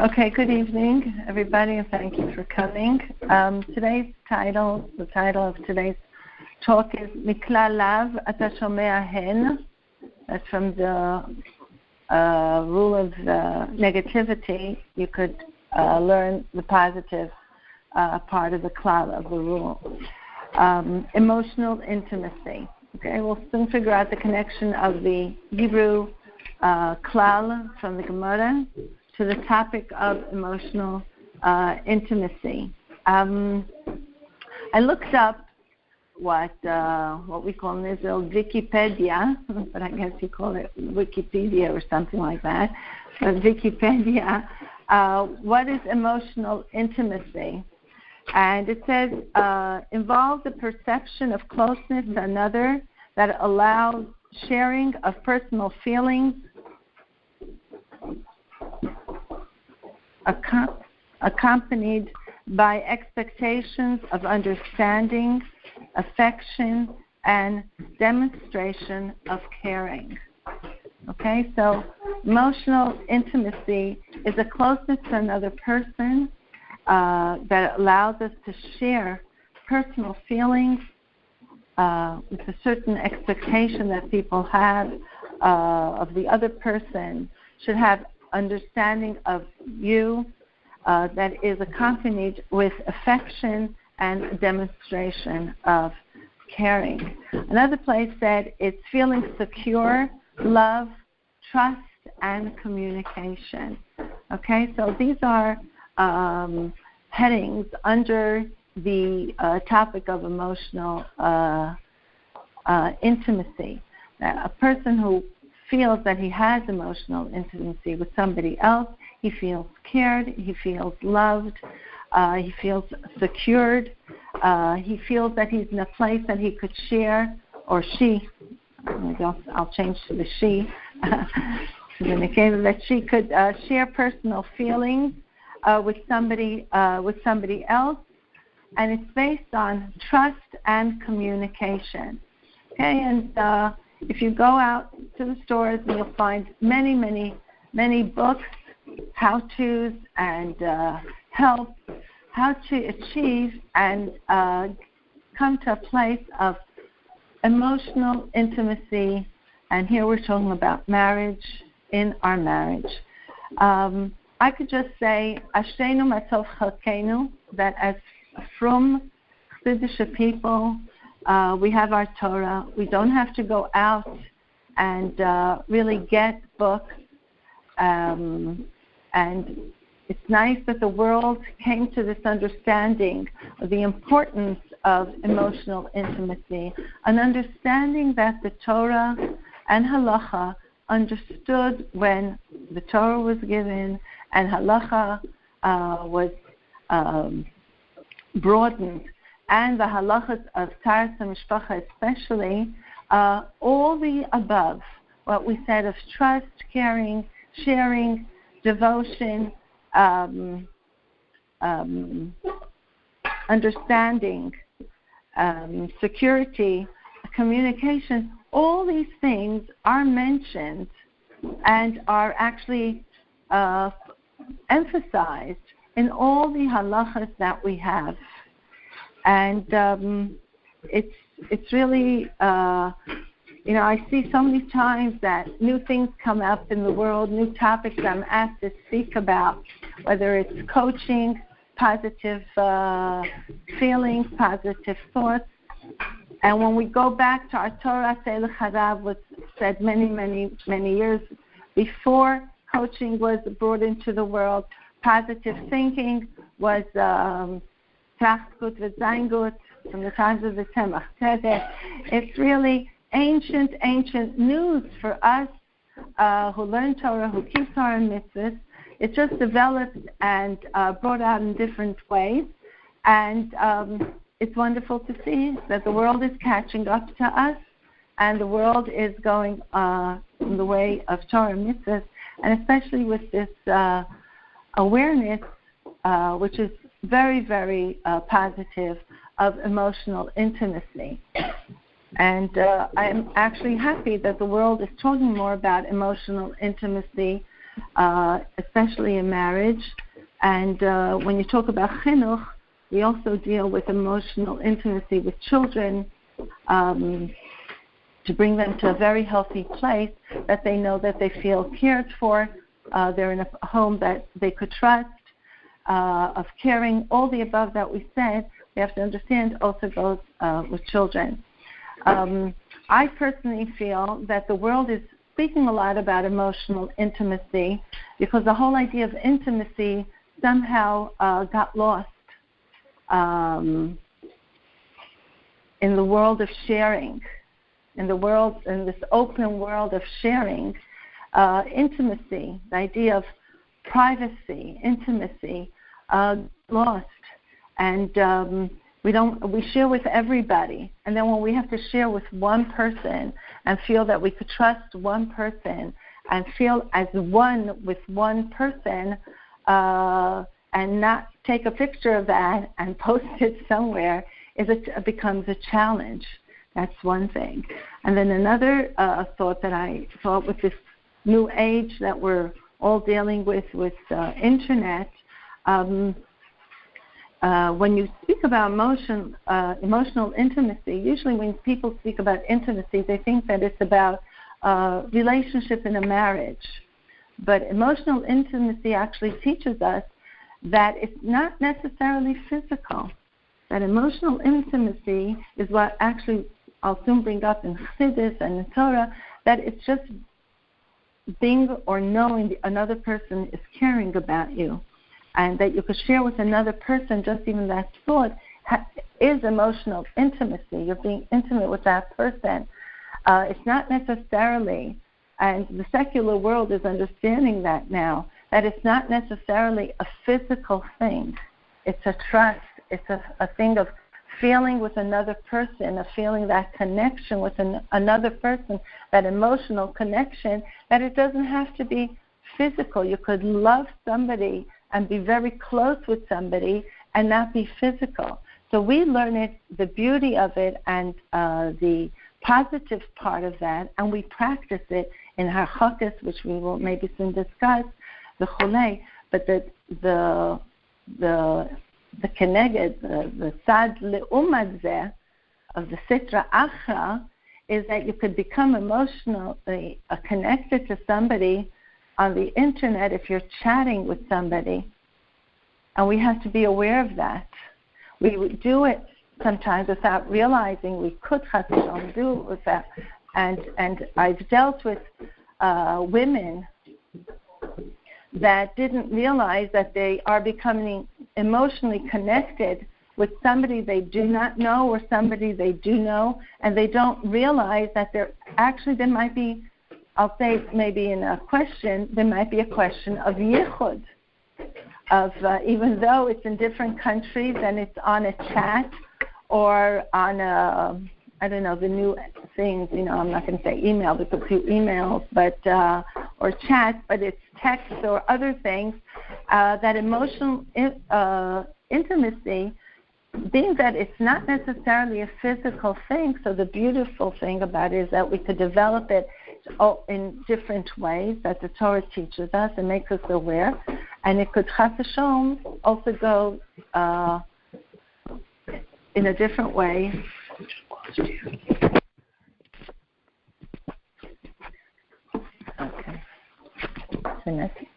Okay, good evening, everybody, and thank you for coming. The title of today's talk is Mikla Lav Ata Shomea Hen. That's from the rule of negativity. You could learn the positive part of the klal of the rule. Emotional intimacy. Okay, we'll soon figure out the connection of the Hebrew klal from the Gemara to the topic of emotional intimacy. I looked up what we call in Israel Wikipedia, but I guess you call it Wikipedia or something like that. But Wikipedia, what is emotional intimacy? And it says, involves the perception of closeness to another that allows sharing of personal feelings, accompanied by expectations of understanding, affection, and demonstration of caring. Okay, so emotional intimacy is a closeness to another person that allows us to share personal feelings with a certain expectation that people have of the other person, should have understanding of you that is accompanied with affection and demonstration of caring. Another place said it's feeling secure, love, trust, and communication. Okay, so these are headings under the topic of emotional intimacy. A person who feels that he has emotional intimacy with somebody else, he feels cared, he feels loved, he feels secured, he feels that he's in a place that he could share, or she, I'll change to the she, that she could share personal feelings with somebody else, and it's based on trust and communication. Okay, and if you go out to the stores, you'll find many books, how-tos, and help how to achieve and come to a place of emotional intimacy. And here we're talking about marriage, in our marriage. I could just say, Ashreinu Matov Chalkeinu, that as from Chassidish people, we have our Torah. We don't have to go out and really get books. And it's nice that the world came to this understanding of the importance of emotional intimacy, an understanding that the Torah and Halacha understood when the Torah was given and Halacha was broadened, and the halachas of Taras HaMishpacha especially, all the above, what we said of trust, caring, sharing, devotion, understanding, security, communication, all these things are mentioned and are actually emphasized in all the halachas that we have. And it's really, I see so many times that new things come up in the world, new topics I'm asked to speak about, whether it's coaching, positive feelings, positive thoughts. And when we go back to our Torah, Seil Charav was said many years before coaching was brought into the world. Positive thinking was Trachtgut v'Zaingut from the times of the Tzemach Tzedek. It's really ancient news for us who learn Torah, who keep Torah and mitzvahs. It just developed and brought out in different ways. And it's wonderful to see that the world is catching up to us, and the world is going in the way of Torah and mitzvahs, and especially with this awareness, which is very, very positive, of emotional intimacy. And I'm actually happy that the world is talking more about emotional intimacy especially in marriage. And when you talk about chinuch, we also deal with emotional intimacy with children, to bring them to a very healthy place that they know that they feel cared for, they're in a home that they could trust, of caring. All the above that we said, we have to understand also goes with children. I personally feel that the world is speaking a lot about emotional intimacy because the whole idea of intimacy somehow got lost in the world of sharing, in this open world of sharing. Intimacy, the idea of privacy, intimacy, lost, and we share with everybody, and then when we have to share with one person and feel that we could trust one person and feel as one with one person, and not take a picture of that and post it somewhere, it becomes a challenge. That's one thing. And then another thought that I thought with this new age that we're all dealing with internet, when you speak about emotional intimacy, usually when people speak about intimacy, they think that it's about relationship in a marriage. But emotional intimacy actually teaches us that it's not necessarily physical. That emotional intimacy is what actually I'll soon bring up in Chassidus and in Torah, that it's just being or knowing another person is caring about you, and that you could share with another person just even that thought is emotional intimacy. You're being intimate with that person. It's not necessarily, and the secular world is understanding that now, that it's not necessarily a physical thing. It's a trust. It's a thing of feeling with another person, of feeling that connection with another person, that emotional connection, that it doesn't have to be physical. You could love somebody and be very close with somebody and not be physical. So we learn it, the beauty of it, and the positive part of that, and we practice it in Harchakos, which we will maybe soon discuss, the Chulei, but the Keneged, the Sad Le'umad Zeh of the Sitra Achra is that you could become emotionally connected to somebody on the internet if you're chatting with somebody. And we have to be aware of that. We would do it sometimes without realizing we could do it with that. And I've dealt with women that didn't realize that they are becoming emotionally connected with somebody they do not know or somebody they do know, and they don't realize that there might be, I'll say maybe in a question, there might be a question of yichud, of even though it's in different countries and it's on a chat or on the new things, I'm not going to say email because it's emails, but or chat, but it's text or other things, that emotional intimacy, being that it's not necessarily a physical thing, so the beautiful thing about it is that we could develop it in different ways that the Torah teaches us and makes us aware, and it could chas v'shalom also go in a different way. Okay. Okay.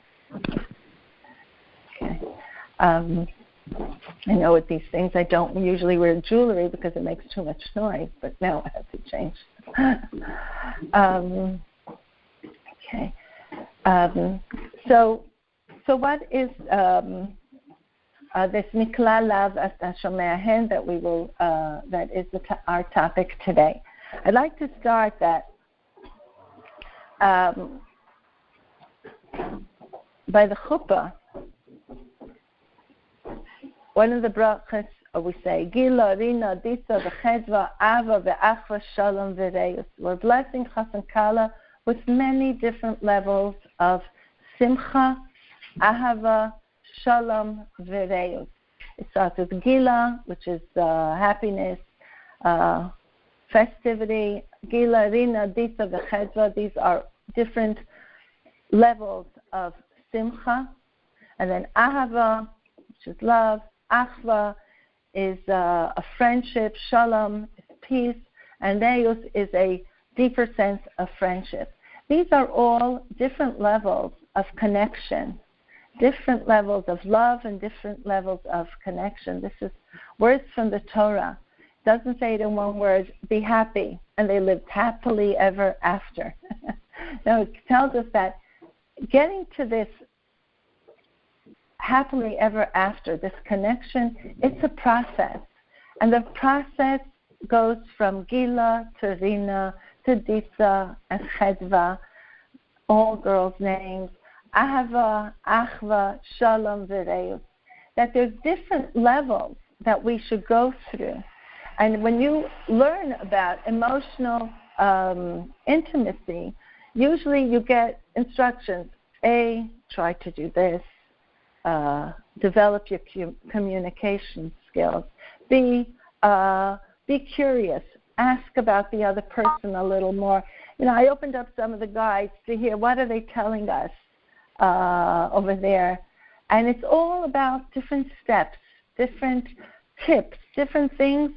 I know with these things I don't usually wear jewelry because it makes too much noise, but now I have to change. Okay. So what is this mikla lav asta shomea hen that we will that is our topic today? I'd like to start that by the chuppah. One of the brachas we say Gila, Rina, Disa, V'chedva, Ava, V'achva, Shalom, V'reus. We're blessing Chas and Kala with many different levels of Simcha, Ahava, Shalom, V'reus. It starts with Gila, which is happiness, festivity. Gila, Rina, Disa, V'chedva. These are different levels of simcha, and then ahava, which is love, achva is a friendship, shalom is peace, and reus is a deeper sense of friendship. These are all different levels of connection, different levels of love and different levels of connection. This is words from the Torah. It doesn't say it in one word, be happy, and they lived happily ever after. No, it tells us that getting to this happily ever after, this connection, it's a process. And the process goes from Gila to Rina to Disa and Chedva, all girls' names, Ahava, Achva, Shalom, V'reus, that there's different levels that we should go through. And when you learn about emotional intimacy, usually you get instructions. A, try to do this. Develop your communication skills. B, be curious. Ask about the other person a little more. You know, I opened up some of the guides to hear what are they telling us over there. And it's all about different steps, different tips, different things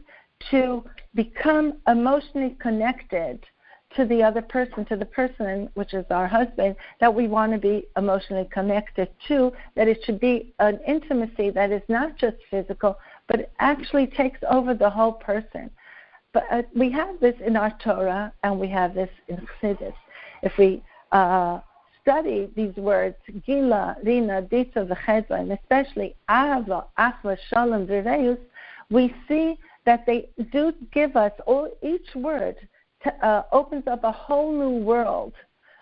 to become emotionally connected to the other person, to the person, which is our husband, that we want to be emotionally connected to, that it should be an intimacy that is not just physical, but it actually takes over the whole person. But we have this in our Torah, and we have this in Chassidus. If we study these words, Gila, Rina, Disa, V'chedva, and especially Ahava, Achva, Shalom, V'reus, we see that they do give us, each word opens up a whole new world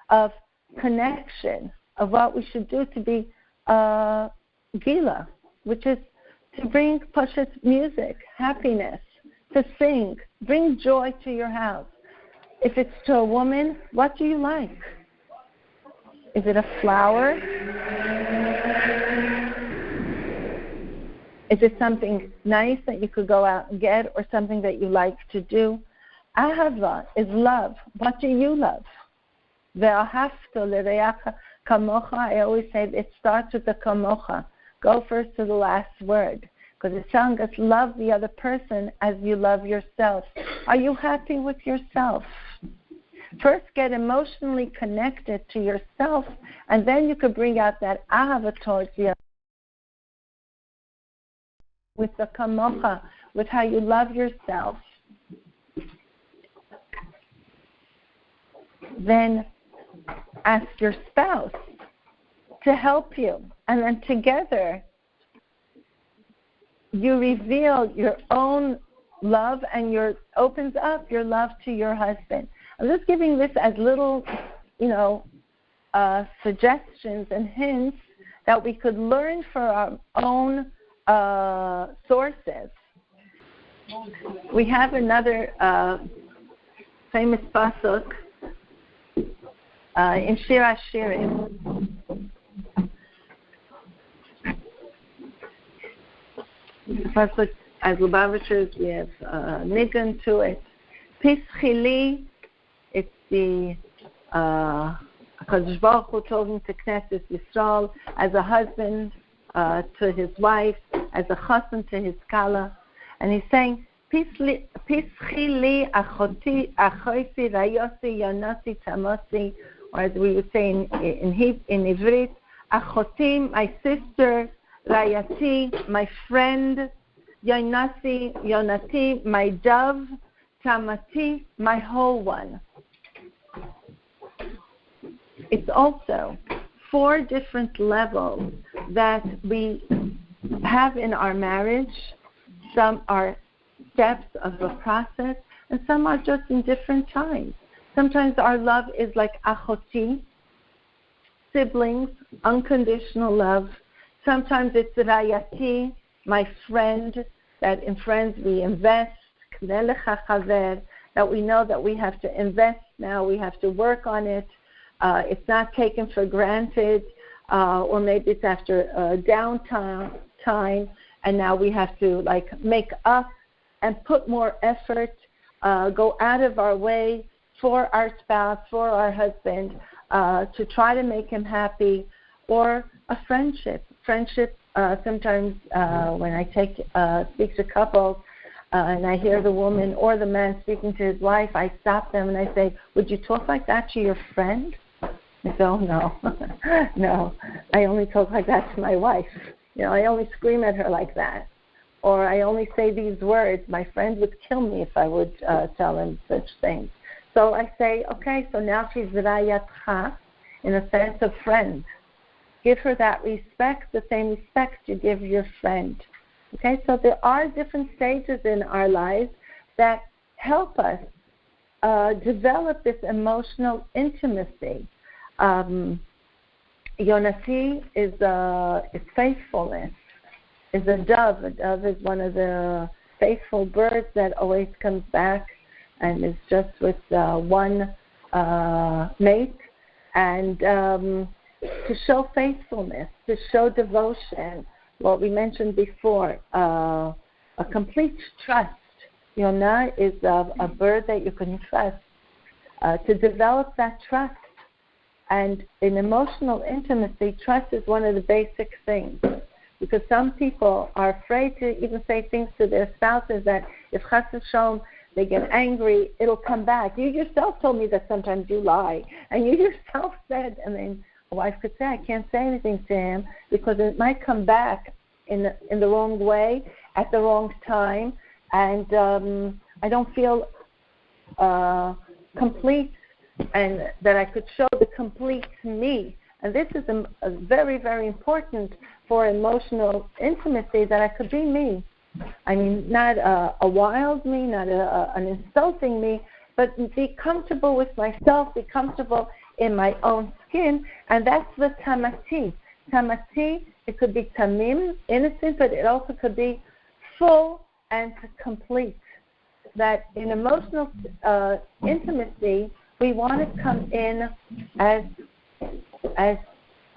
of connection, of what we should do to be Gila, which is to bring Pashat music, happiness, to sing, bring joy to your house. If it's to a woman, what do you like? Is it a flower? Is it something nice that you could go out and get, or something that you like to do? Ahava is love. What do you love? Ve'ahavta l'reacha kamocha. I always say it starts with the kamocha. Go first to the last word, because it's telling us love the other person as you love yourself. Are you happy with yourself? First, get emotionally connected to yourself, and then you could bring out that ahava towards the other. With the kamocha, with how you love yourself. Then ask your spouse to help you, and then together you reveal your own love, and opens up your love to your husband. I'm just giving this as little, suggestions and hints that we could learn for our own sources. We have another famous pasuk in Shir HaShirim. Pasuk, as Lubavitchers, we have nigun to it. Pischili, it's the HaKadosh Baruch Hu talking to Knesset Yisrael as a husband to his wife, as a chassan to his kala, and he's saying, Pischili achoti achoisi rayosi yonosi tamosi, or as we would say in Ivrit, achoti, my sister, rayati, my friend, yonati, my dove, tamati, my whole one. It's also 4 different levels that we have in our marriage. Some are steps of a process, and some are just in different times. Sometimes our love is like achoti, siblings, unconditional love. Sometimes it's rayati, my friend, that in friends we invest, that we know that we have to invest now, we have to work on it. It's not taken for granted, or maybe it's after a downtime, and now we have to make up and put more effort, go out of our way for our spouse, for our husband, to try to make him happy, or a friendship. Sometimes when I speak to couples and I hear the woman or the man speaking to his wife, I stop them and I say, would you talk like that to your friend? They say, oh, no. No, I only talk like that to my wife. I only scream at her like that. Or I only say these words. My friend would kill me if I would tell him such things. So I say, okay, so now she's Rayatcha, in a sense of friend. Give her that respect, the same respect you give your friend. Okay, so there are different stages in our lives that help us develop this emotional intimacy. Yonati is faithfulness, is a dove. A dove is one of the faithful birds that always comes back and is just with one mate. And to show faithfulness, to show devotion, what we mentioned before, a complete trust. Yonah is a bird that you can trust. To develop that trust. And in emotional intimacy, trust is one of the basic things. Because some people are afraid to even say things to their spouses that if chas v'shalom they get angry, it'll come back. You yourself told me that sometimes you lie. And you yourself said, and then a wife could say, I can't say anything to him because it might come back in the wrong way, at the wrong time, and I don't feel complete and that I could show the complete me. And this is a very, very important for emotional intimacy, that I could be me. I mean, not a wild me, not an insulting me, but be comfortable with myself, be comfortable in my own skin, and that's the tamati. Tamati, it could be tamim, innocent, but it also could be full and complete. That in emotional intimacy, we want to come in as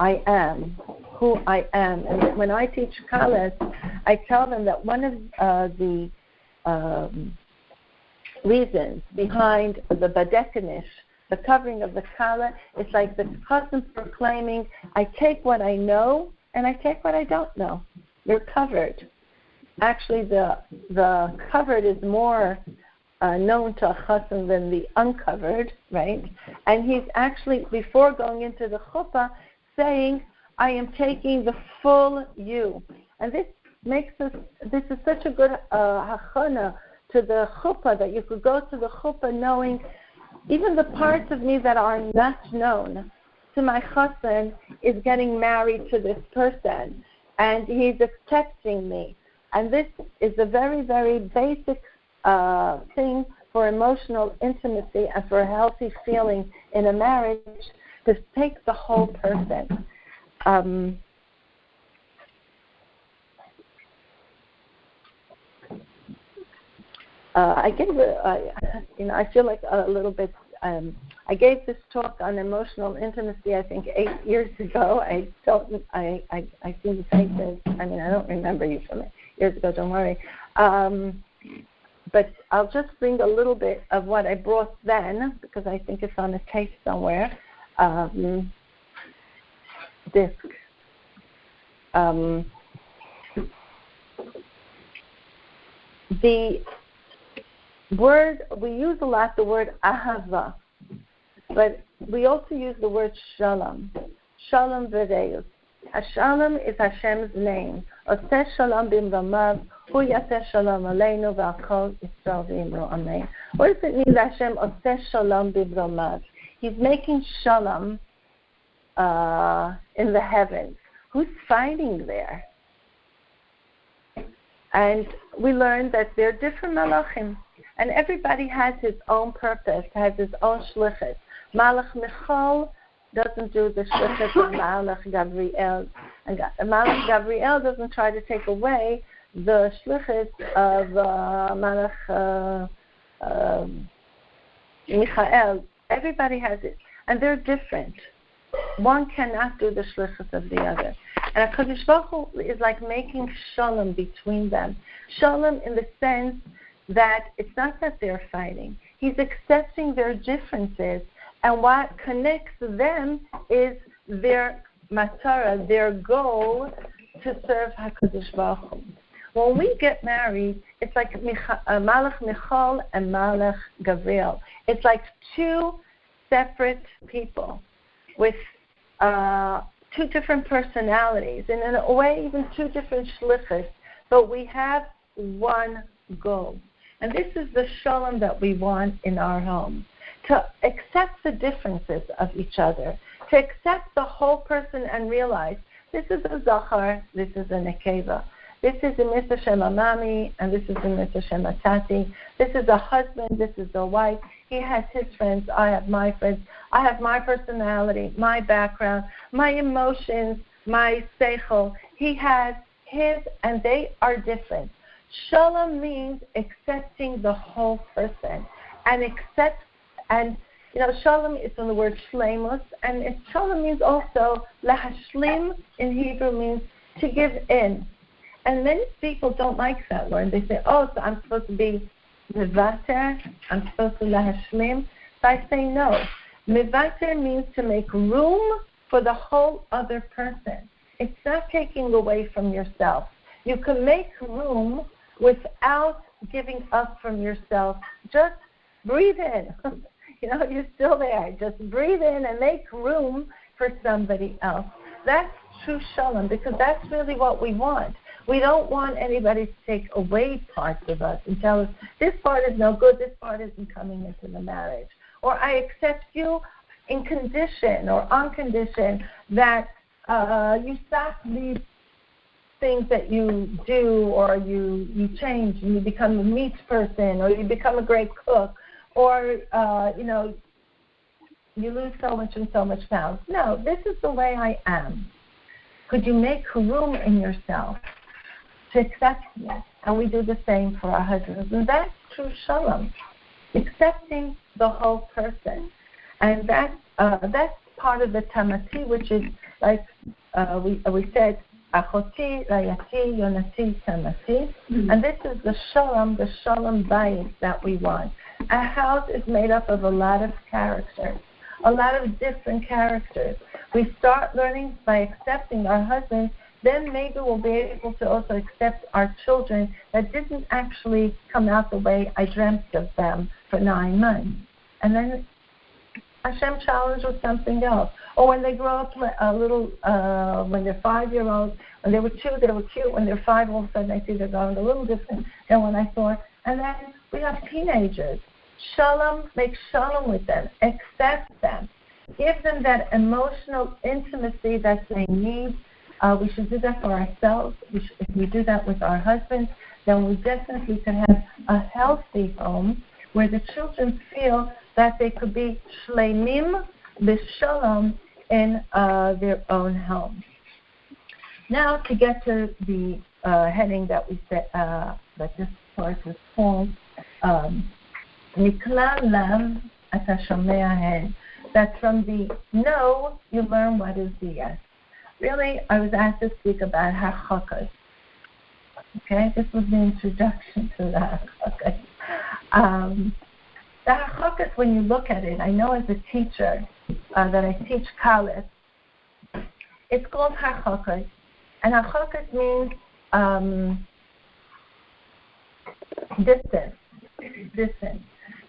I am, who I am. And when I teach Kalas, I tell them that one of the reasons behind the Badekanish, the covering of the Kala, is like the cousin proclaiming, I take what I know and I take what I don't know. You're covered. Actually, the covered is more known to a chassan than the uncovered, right? And he's actually, before going into the chuppah, saying, I am taking the full you. And this is such a good hachana to the chuppah, that you could go to the chuppah knowing even the parts of me that are not known to my chassan is getting married to this person, and he's accepting me. And this is a very, very basic thing for emotional intimacy and for a healthy feeling in a marriage, to take the whole person. I feel like a little bit. I gave this talk on emotional intimacy, I think 8 years ago. I seem to think this. I mean, I don't remember you from years ago. Don't worry. But I'll just bring a little bit of what I brought then, because I think it's on a tape somewhere. Disc. The word, we use a lot the word ahava, but we also use the word shalom. Shalom v'reus. Shalom is Hashem's name. Oseh shalom b'mramav, hu yaseh shalom aleinu v'akol Yisrael v'imro amen. What does it mean that Hashem oseh shalom b'mramav? He's making shalom in the heavens. Who's fighting there? And we learned that there are different malachim, and everybody has his own purpose, has his own shlichus. Malach Michal doesn't do the shlichus of Malach Gabriel, and Malach Gabriel doesn't try to take away the shlichus of Malach Michael. Everybody has it, and they're different. One cannot do the shlichus of the other. And HaKadosh Baruch Hu is like making shalom between them. Shalom in the sense that it's not that they're fighting. He's accepting their differences, and what connects them is their matara, their goal to serve HaKadosh Baruch Hu. When we get married, it's like Malach Michal and Malach Gabriel. It's like two separate people with two different personalities, and in a way, even two different shlichus. But we have one goal. And this is the shalom that we want in our home. To accept the differences of each other. To accept the whole person and realize this is a zachar, this is a nekeva. This is a Mr. Shema Mami, and this is a Mr. Shema Tati. This is a husband, this is a wife. He has his friends, I have my friends. I have my personality, my background, my emotions, my seichel. He has his, and they are different. Shalom means accepting the whole person. Shalom is from the word shleimus, and shalom means also, lahashlim in Hebrew means to give in. And many people don't like that word. They say, so I'm supposed to be mevater, I'm supposed to lahashlim. So I say no. Mevater means to make room for the whole other person. It's not taking away from yourself. You can make room without giving up from yourself. Just breathe in. You're still there. Just breathe in and make room for somebody else. That's true shalom, because that's really what we want. We don't want anybody to take away parts of us and tell us, this part is no good, this part isn't coming into the marriage. Or I accept you in condition or on condition that you stop these things that you do, or you change and you become a meat person, or you become a great cook, or, you lose so much and so much pounds. No, this is the way I am. Could you make room in yourself to accept me? And we do the same for our husbands. And that's true shalom, accepting the whole person. And that's part of the tamati, which is like we said, achoti, rayati, yonati, tamati. And this is the shalom bayit that we want. A house is made up of a lot of characters, a lot of different characters. We start learning by accepting our husbands, then maybe we'll be able to also accept our children that didn't actually come out the way I dreamt of them for 9 months. And then Hashem challenged with something else. Or when they grow up a little, when they're 5-year-olds, when they were 2, they were cute. When they're 5, all of a sudden I see they're going a little different than when I thought. And then we have teenagers. Shalom, make shalom with them. Accept them. Give them that emotional intimacy that they need. We should do that for ourselves. If we do that with our husbands, then we definitely can have a healthy home where the children feel that they could be shleimim b'shalom in their own home. Now to get to the heading that we said, that this part is called Nikla Lam Ata Shomea Hen, that from the no you learn what is the yes. Really, I was asked to speak about hachakas. Okay, this was the introduction to the hachakas. The hachakas, when you look at it, I know as a teacher that I teach college, it's called hachakas. And hachakas means distance.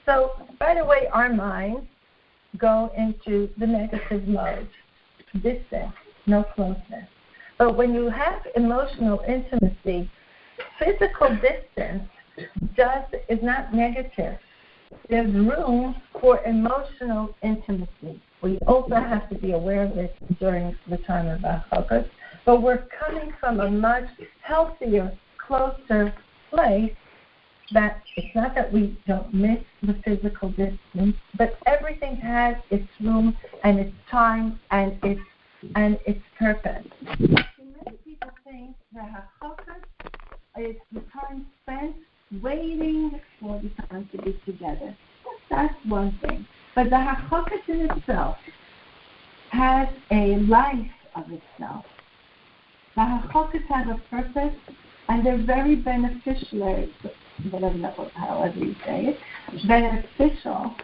So right away our minds go into the negative mode, distance, no closeness. But when you have emotional intimacy, physical distance is not negative. There's room for emotional intimacy. We also have to be aware of it during the time of our focus. But we're coming from a much healthier, closer place, that it's not that we don't miss the physical distance, but everything has its room and its time and its purpose. Many people think that hachakas is the time spent waiting for the time to be together. That's one thing. But the hachakas in itself has a life of itself. The hachakas have a purpose, and they're very beneficial, however you say it, beneficial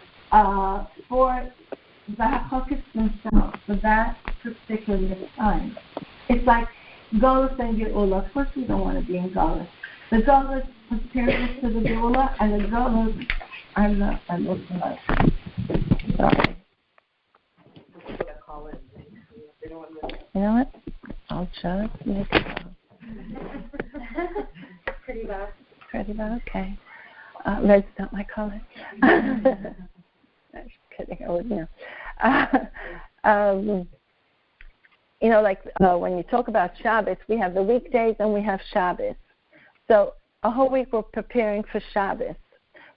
for the hachakas themselves, for that particular time. It's like Golus and Geula. Of course, we don't want to be in Golus. The Golus prepares us to the Geula, and the Golus are not. Sorry. You know what? I'll just make it up. Pretty bad. Pretty bad, okay. Red's not my color. Just kidding, I wouldn't know. When you talk about Shabbos, we have the weekdays and we have Shabbos. So a whole week we're preparing for Shabbos.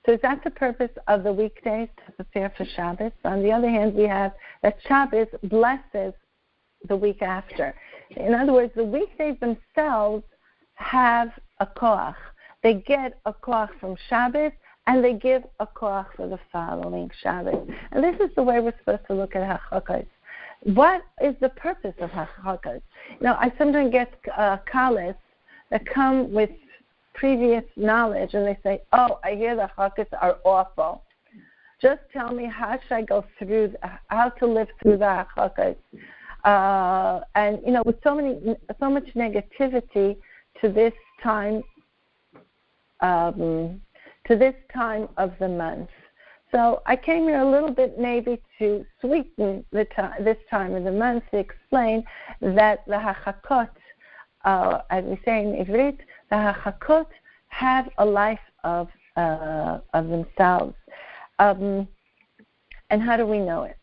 So is that the purpose of the weekdays, to prepare for Shabbos? On the other hand, we have that Shabbos blesses the week after. In other words, the weekdays themselves have a koach. They get a koach from Shabbos, and they give a koach for the following Shabbos. And this is the way we're supposed to look at hachakos. What is the purpose of hachakos? I sometimes get kalas that come with previous knowledge, and they say, "Oh, I hear the hachakos are awful. Just tell me how should I go through, how to live through the hachakos." With so much negativity to this time of the month. So I came here a little bit maybe to sweeten this time of the month, to explain that the hachakot, as we say in Ivrit, the hachakot have a life of themselves. And how do we know it?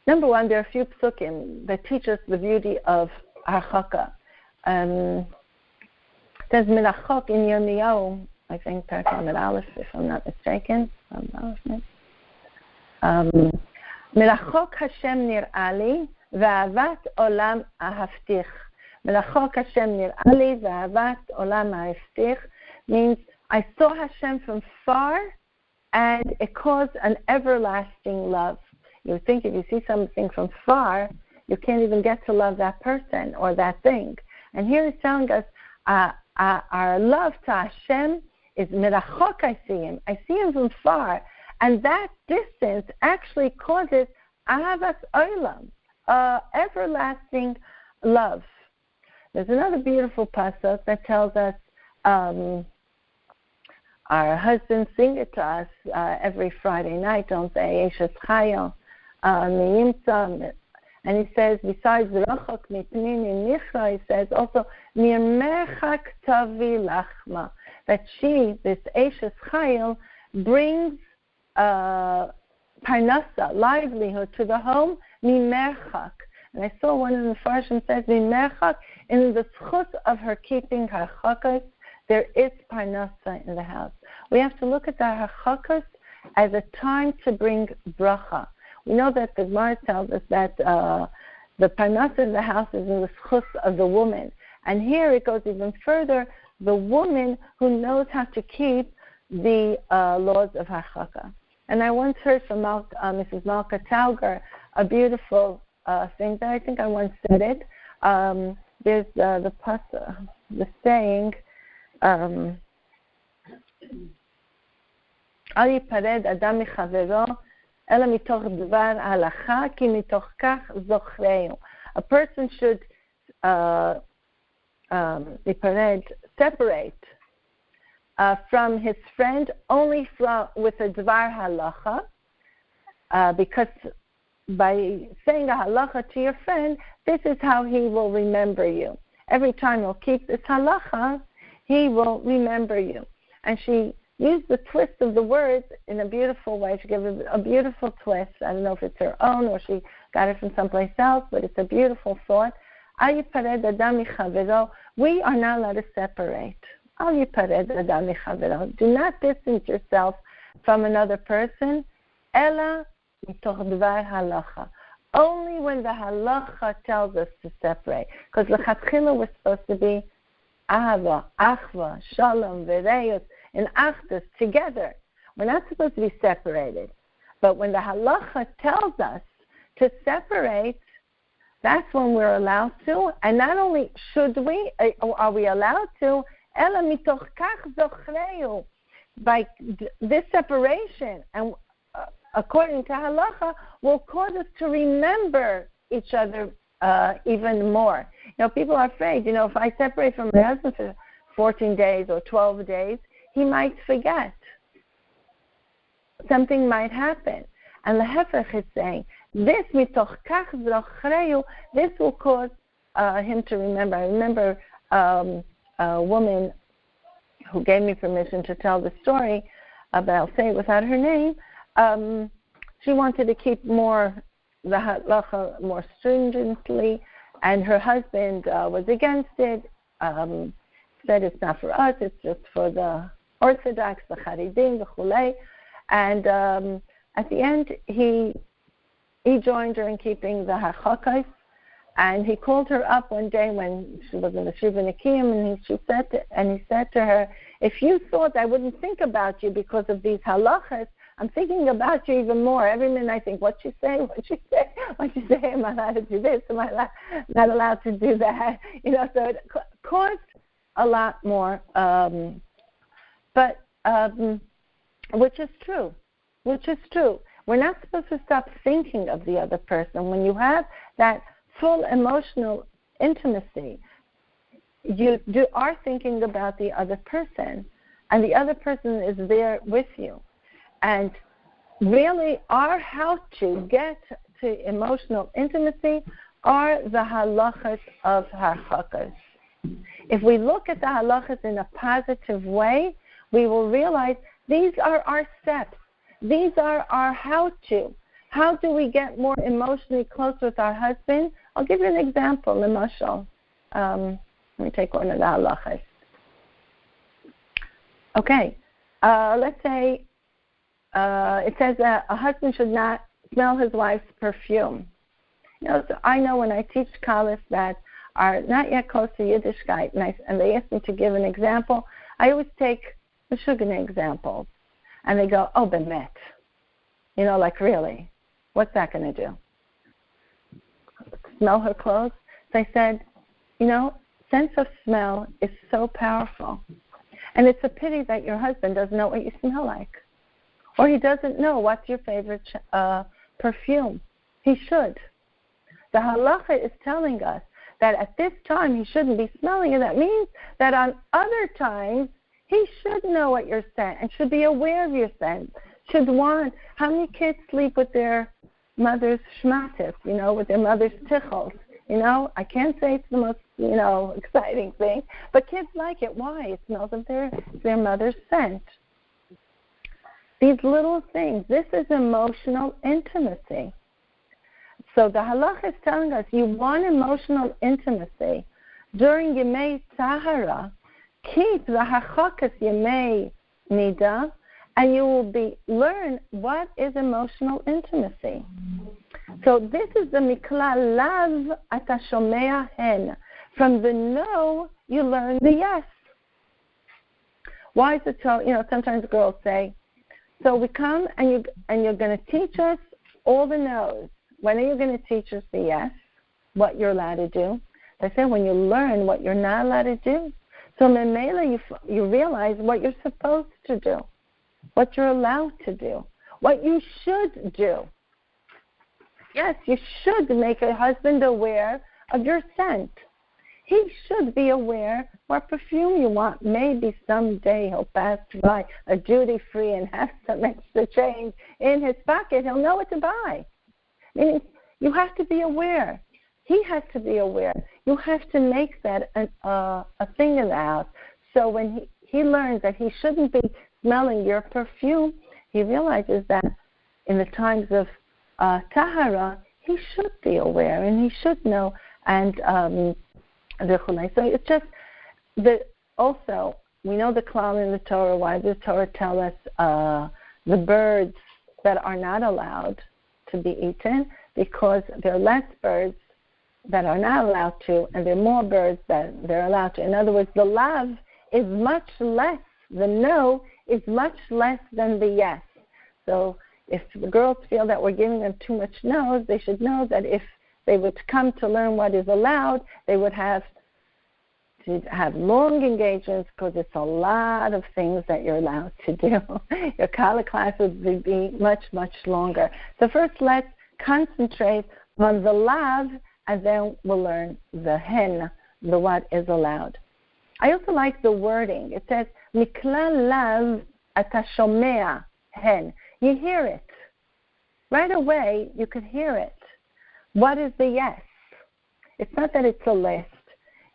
Number one, there are a few psukim that teach us the beauty of hachaka. There's Melachok in Yirmiyahu, I think Perfume Aleph, if I'm not mistaken. Melachok Hashem nir'ali ve'avat olam ahavtich. Melachok Hashem nir'ali ve'avat olam ahavtich means I saw Hashem from far, and it caused an everlasting love. You would think if you see something from far, you can't even get to love that person or that thing. And here he's telling us our love to Hashem is merachok. I see him from far, and that distance actually causes ahavas olam, everlasting love. There's another beautiful pasuk that tells us our husbands sing it to us every Friday night, don't they? Eshes chayil miyimtza. And he says, besides Rachok Mitnini Nichra, he says also, Mirmerchak Tavi Lachma, that she, this Eshes Chayil, brings parnasa, livelihood to the home, Mimerchak. And I saw one of the Farshim says, Mimerchak, in the schut of her keeping her chakas, there is parnasa in the house. We have to look at the chakas as a time to bring bracha. We know that the Gemara tells us that the parnasa in the house is in the schus of the woman. And here it goes even further, the woman who knows how to keep the laws of hachaka. And I once heard from Mrs. Malka Tauger a beautiful thing that I think I once said it. There's the saying, Al yipared adam michavero, a person should separate from his friend only with a dvar halacha, because by saying a halacha to your friend, this is how he will remember you. Every time he'll keep this halacha, he will remember you. And she used the twist of the words in a beautiful way. She gave it a beautiful twist. I don't know if it's her own or she got it from someplace else, but it's a beautiful thought. We are not allowed to separate. Do not distance yourself from another person. Only when the halacha tells us to separate. Because l'chatchila we're supposed to be ahava, achva, shalom, v'reyus, in achdus, together. We're not supposed to be separated. But when the halacha tells us to separate, that's when we're allowed to. And not only should we, are we allowed to, ela mitoch kach zochreu. By this separation, and according to halacha, will cause us to remember each other even more. People are afraid. If I separate from my husband for 14 days or 12 days, he might forget. Something might happen. And the Hefech is saying, this mitoch kach zochreu, this will cause him to remember. I remember a woman who gave me permission to tell the story, but I'll say it without her name. She wanted to keep the halacha more stringently, and her husband was against it, said it's not for us, it's just for the Orthodox, the Charedim, the Chulei. And at the end, he joined her in keeping the Hachakas, and he called her up one day when she was in the Shiva Nikiyim, and he said to her, if you thought I wouldn't think about you because of these halachas, I'm thinking about you even more. Every minute I think, what'd she say? Am I allowed to do this? Am I not allowed to do that? So it caused a lot more, which is true. We're not supposed to stop thinking of the other person. When you have that full emotional intimacy, you are thinking about the other person, and the other person is there with you. And really, how to get to emotional intimacy are the halachas of harchakas. If we look at the halachas in a positive way, we will realize these are our steps. These are our how-to. How do we get more emotionally close with our husband? I'll give you an example, Lemashal. Let me take one of the halachas. Okay, let's say it says that a husband should not smell his wife's perfume. So I know when I teach Kalis that are not yet close to Yiddishkeit, and they ask me to give an example, I always take the Shugana examples. And they go, oh, bemet. Like really, what's that going to do? Smell her clothes? So I said, sense of smell is so powerful. And it's a pity that your husband doesn't know what you smell like. Or he doesn't know what's your favorite perfume. He should. The halacha is telling us that at this time he shouldn't be smelling it. That means that on other times he should know what your scent and should be aware of your scent. Should want. How many kids sleep with their mother's shmatis, with their mother's tichels? I can't say it's the most, exciting thing, but kids like it. Why? It smells of their mother's scent. These little things, this is emotional intimacy. So the halach is telling us you want emotional intimacy. During Yemei Tahara, keep the hachakas Yemei Nida, and you will learn what is emotional intimacy. So this is the mikla lav ata shomea hen. From the no, you learn the yes. Why is it so? Sometimes girls say, so we come and you're going to teach us all the no's. When are you going to teach us the yes, what you're allowed to do? They say when you learn what you're not allowed to do. So memela, you realize what you're supposed to do, what you're allowed to do, what you should do. Yes, you should make a husband aware of your scent. He should be aware what perfume you want. Maybe someday he'll pass by a duty-free and have some extra change in his pocket. He'll know what to buy. Meaning, you have to be aware. He has to be aware. You have to make that a thing in the house. So when he learns that he shouldn't be smelling your perfume, he realizes that in the times of Tahara, he should be aware and he should know. And so it's just also, we know the klal in the Torah. Why does the Torah tell us the birds that are not allowed to be eaten? Because there are less birds that are not allowed to, and there are more birds that they're allowed to. In other words, the lav is much less, the no is much less than the yes. So if the girls feel that we're giving them too much no's, they should know that if they would come to learn what is allowed, they would have to have long engagements because it's a lot of things that you're allowed to do. Your Kala class would be much, much longer. So first, let's concentrate on the lav, and then we'll learn the hen, the what is allowed. I also like the wording. It says, Mikla lav ata shomea hen. You hear it. Right away, you could hear it. What is the yes? It's not that it's a list.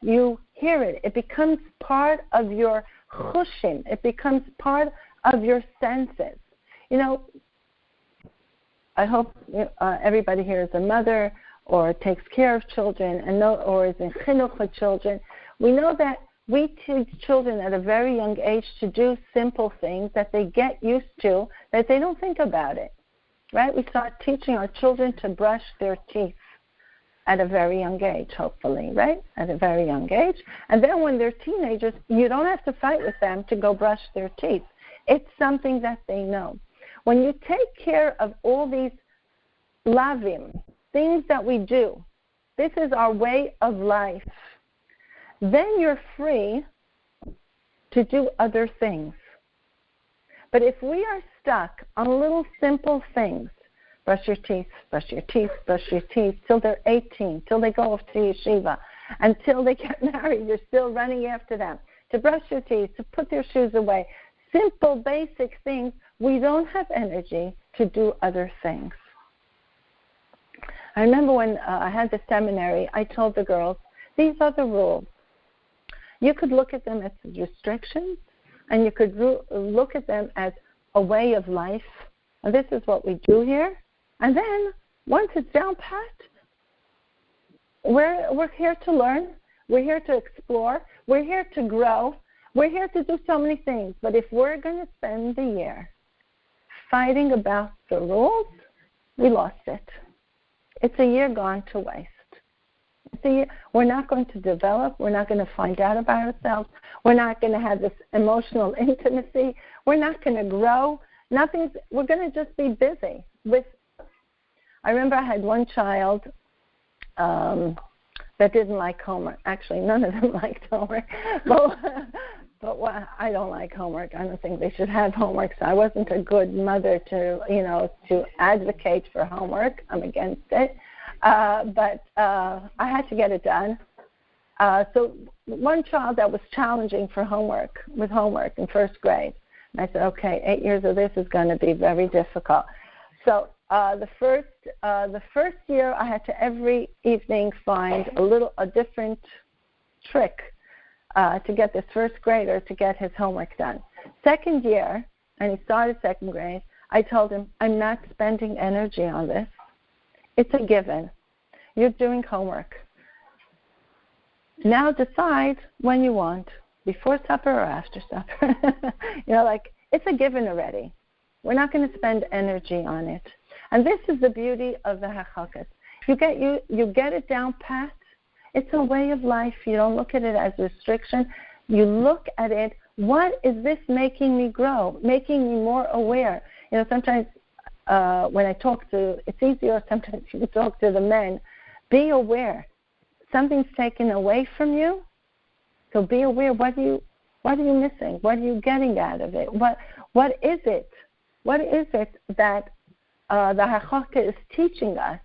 You hear it. It becomes part of your chushim. It becomes part of your senses. You know, I hope everybody here is a mother or takes care of children or is in chinuch with children. We know that we teach children at a very young age to do simple things that they get used to, that they don't think about it. Right? We start teaching our children to brush their teeth at a very young age, hopefully, right? At a very young age. And then when they're teenagers, you don't have to fight with them to go brush their teeth. It's something that they know. When you take care of all these lavim, things that we do, this is our way of life, then you're free to do other things. But if we are stuck on little simple things, brush your teeth, brush your teeth, brush your teeth, till they're 18, till they go off to yeshiva, until they get married, you're still running after them, to brush your teeth, to put their shoes away. Simple, basic things, we don't have energy to do other things. I remember when I had the seminary, I told the girls, these are the rules. You could look at them as restrictions, and you could look at them as a way of life. And this is what we do here. And then, once it's down pat, we're here to learn. We're here to explore. We're here to grow. We're here to do so many things. But if we're going to spend the year fighting about the rules, we lost it. It's a year gone to waste. We're not going to develop. We're not going to find out about ourselves. We're not going to have this emotional intimacy. We're not going to grow. We're going to just be busy. I remember I had one child that didn't like homework. Actually, none of them liked homework. But I don't like homework. I don't think they should have homework. So I wasn't a good mother to advocate for homework. I'm against it. But I had to get it done. So one child that was challenging with homework in first grade. And I said, okay, 8 years of this is going to be very difficult. So the first year I had to every evening find a different trick to get this first grader to get his homework done. Second year, and he started second grade, I told him, I'm not spending energy on this. It's a given. You're doing homework. Now decide when you want, before supper or after supper. It's a given already. We're not going to spend energy on it. And this is the beauty of the hachakas. You get it down pat. It's a way of life. You don't look at it as a restriction. You look at it, what is this making me grow, making me more aware? Sometimes when I talk it's easier sometimes to talk to the men. Be aware. Something's taken away from you, so be aware. What are you missing? What are you getting out of it? What is it? What is it that the hachaka is teaching us?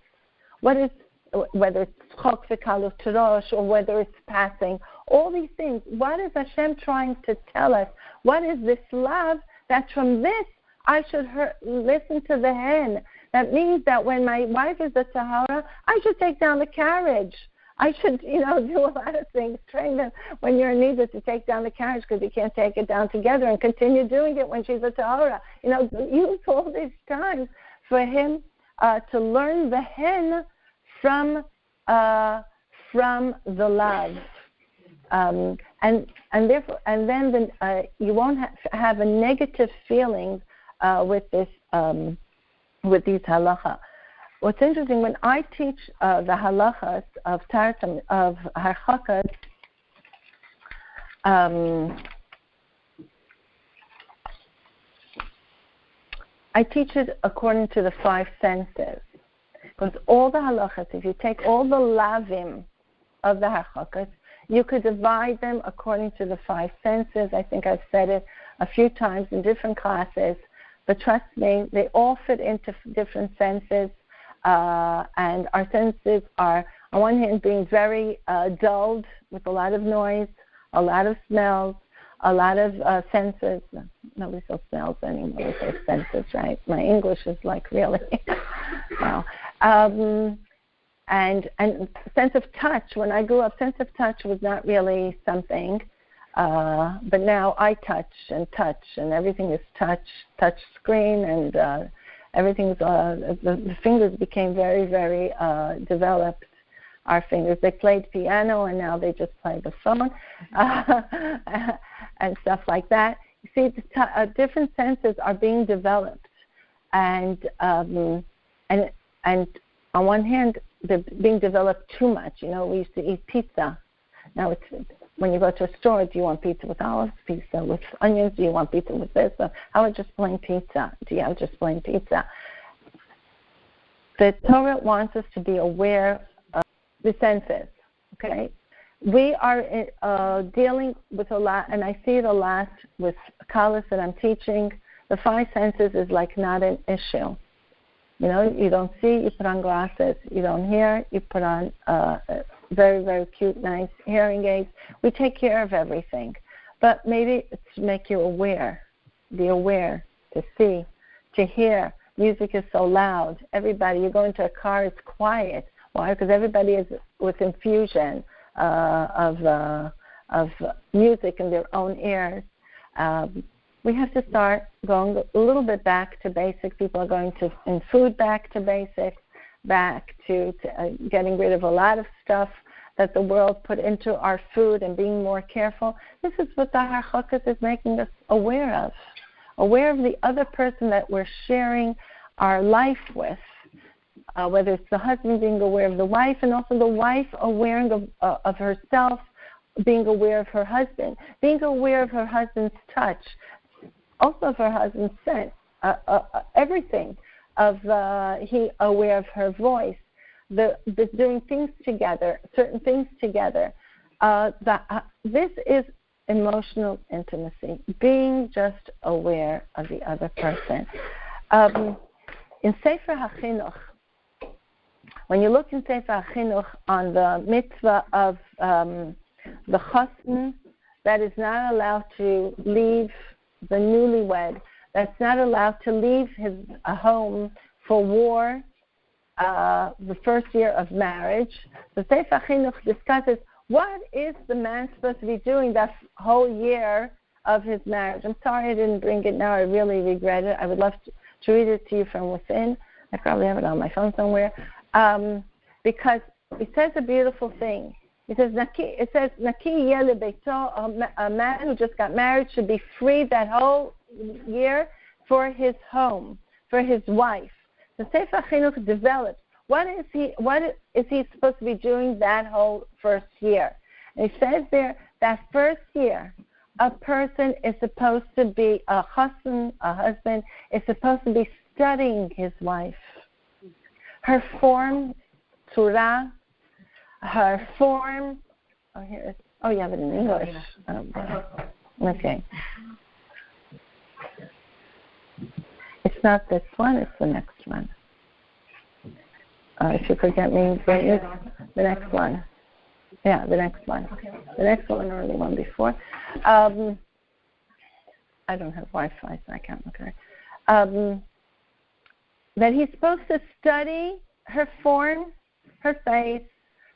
Whether it's chok v'kalut torosh or whether it's passing, all these things. What is Hashem trying to tell us? What is this love that from this I should listen to the hen? That means that when my wife is a tahara, I should take down the carriage. I should, do a lot of things. Train them when you're needed to take down the carriage because you can't take it down together and continue doing it when she's a tahara. Use all these times for him to learn the hen from the love. And then you won't have a negative feeling with this with these halacha. What's interesting, when I teach the halachas of Tartam, of hachakas, I teach it according to the five senses. Because all the halachas, if you take all the lavim of the hachakas, you could divide them according to the five senses. I think I've said it a few times in different classes. But trust me, they all fit into different senses. and our senses are, on one hand, being very dulled with a lot of noise, a lot of smells, a lot of senses. Nobody says smells anymore. They say senses, right? My English is like really. Wow. And sense of touch. When I grew up, sense of touch was not really something. But now I touch, and everything is touch screen, and everything's, the fingers became very, very developed, our fingers. They played piano, and now they just play the phone, and stuff like that. You see, different senses are being developed, and on one hand, they're being developed too much. You know, we used to eat pizza. Now it's, when you go to a store, do you want pizza with olives, pizza with onions? Do you want pizza with this? How about just plain pizza? Do you have just plain pizza? The Torah wants us to be aware of the senses, okay? We are dealing with a lot, and I see it a lot with college that I'm teaching. The five senses is like not an issue. You know, you don't see, you put on glasses. You don't hear, you put on very, very cute, nice hearing aids. We take care of everything. But maybe it's to make you aware, be aware, to see, to hear. Music is so loud. Everybody, you go into a car, it's quiet. Why? Because everybody is with infusion of music in their own ears. We have to start going a little bit back to basic. People are going to, in food, back to basics, back to getting rid of a lot of stuff that the world put into our food and being more careful. This is what the Harchakas is making us aware of the other person that we're sharing our life with, whether it's the husband being aware of the wife, and also the wife aware of herself, being aware of her husband, being aware of her husband's touch, also of her husband's scent, everything, he aware of her voice, the doing things together, certain things together. This is emotional intimacy, being just aware of the other person. In Sefer HaChinuch, when you look in Sefer HaChinuch on the mitzvah of the chassan that is not allowed to leave, the newlywed that's not allowed to leave his home for war, the first year of marriage, the Sefer HaChinuch discusses what is the man supposed to be doing that whole year of his marriage. I'm sorry I didn't bring it now. I really regret it. I would love to read it to you from within. I probably have it on my phone somewhere. Because it says a beautiful thing. It says, a man who just got married should be free that whole year for his home, for his wife. The Sefer HaChinuch develops. What is he supposed to be doing that whole first year? And it says there that first year, a person is supposed to be, a husband is supposed to be studying his wife. Her form, tzura, her form, you have it in English. Okay. It's not this one, it's the next one. If you could get me the next one. Yeah, the next one. The next one or the one before. I don't have Wi-Fi, so I can't look at it. That he's supposed to study her form, her face,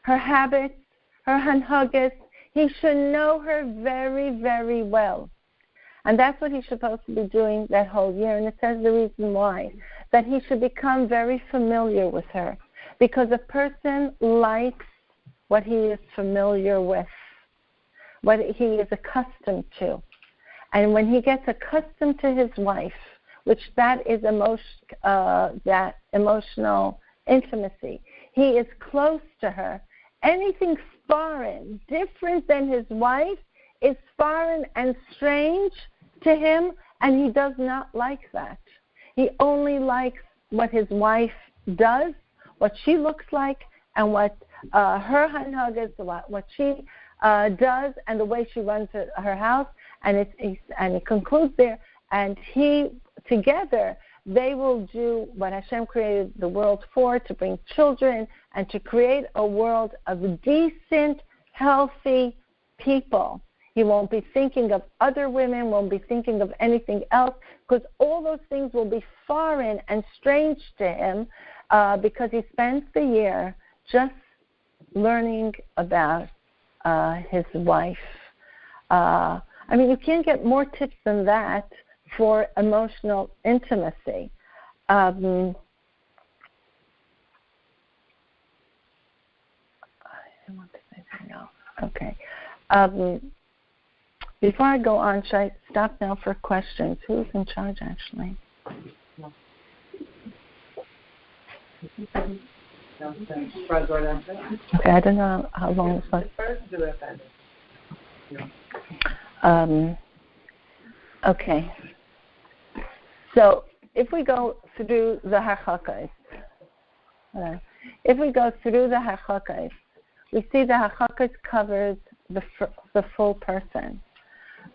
her habits, her hanhagas. He should know her very, very well. And that's what he's supposed to be doing that whole year. And it says the reason why. That he should become very familiar with her. Because a person likes what he is familiar with, what he is accustomed to. And when he gets accustomed to his wife, which that is that emotional intimacy, he is close to her. Anything foreign, different than his wife, is foreign and strange to him, and he does not like that. He only likes what his wife does, what she looks like, and what her hanhag is, what she does, and the way she runs her house. And he concludes there, and together they will do what Hashem created the world for, to bring children and to create a world of decent, healthy people. He won't be thinking of other women, won't be thinking of anything else, because all those things will be foreign and strange to him, because he spends the year just learning about his wife. You can't get more tips than that for emotional intimacy. I want to say something else. Okay. Before I go on, should I stop now for questions? Who's in charge, actually? Okay, I don't know how long it's going. Okay. So if we go through the harchakas, we see the harchakas covers the full person.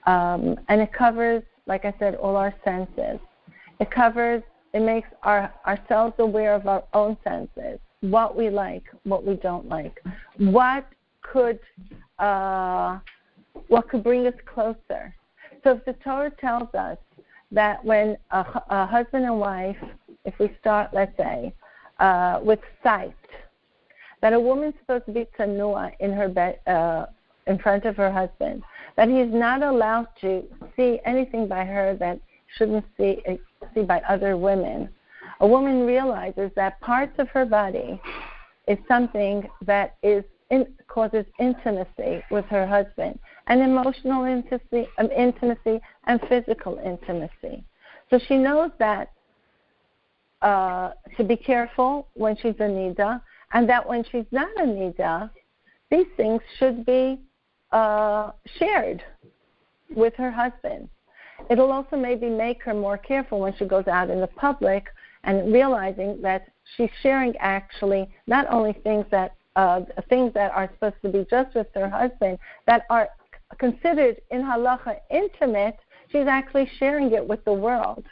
And it covers, like I said, all our senses. It makes ourselves aware of our own senses, what we like, what we don't like, what could bring us closer. So if the Torah tells us that when a husband and wife, if we start, let's say, with sight, that a woman's supposed to be tsanua in her bed, in front of her husband, that he is not allowed to see anything by her that shouldn't see by other women. A woman realizes that parts of her body is something that causes intimacy with her husband, and emotional intimacy and physical intimacy. So she knows that to be careful when she's a nida, and that when she's not a nida, these things should be shared with her husband. It'll also maybe make her more careful when she goes out in the public, and realizing that she's sharing actually not only things that are supposed to be just with her husband, that are considered in halacha intimate, she's actually sharing it with the world.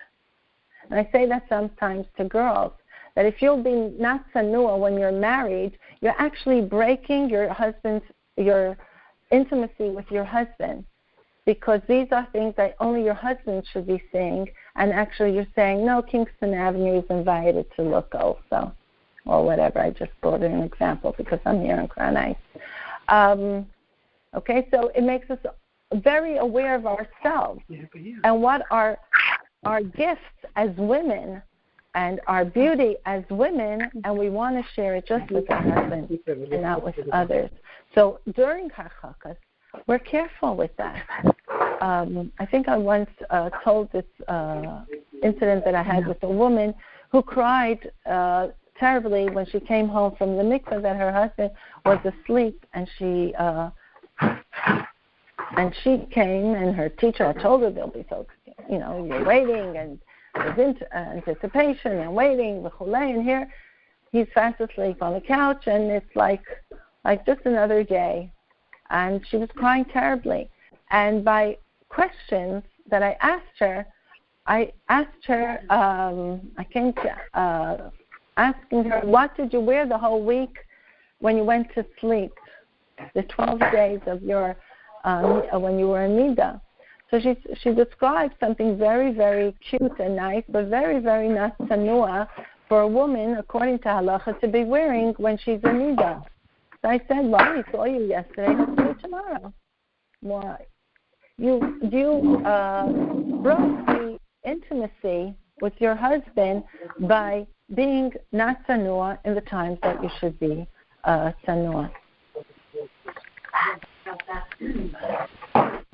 And I say that sometimes to girls, that if you'll be not sanua when you're married, you're actually breaking your intimacy with your husband, because these are things that only your husband should be seeing, and actually you're saying, no, Kingston Avenue is invited to look also, or whatever. I just brought in an example because I'm here in Crown Heights. Okay, so it makes us very aware of ourselves and what our gifts as women and our beauty as women, and we want to share it just with our husband and not with others. So during harchakas, we're careful with that. I think I once told this incident that I had with a woman who cried terribly when she came home from the mikveh that her husband was asleep, and she came, and her teacher had told her they'll be so, you're waiting, and there's anticipation and waiting, and here he's fast asleep on the couch, and it's like just another day. And she was crying terribly. And by questions that I came to asking her, what did you wear the whole week when you went to sleep, the 12 days of your when you were in Nida? So she described something very, very cute and nice, but very, very not sanua for a woman, according to halacha, to be wearing when she's in Nida. So I said, well, we saw you yesterday, let's see you tomorrow. Why? You broke the intimacy with your husband by being not sanua in the times that you should be sanua.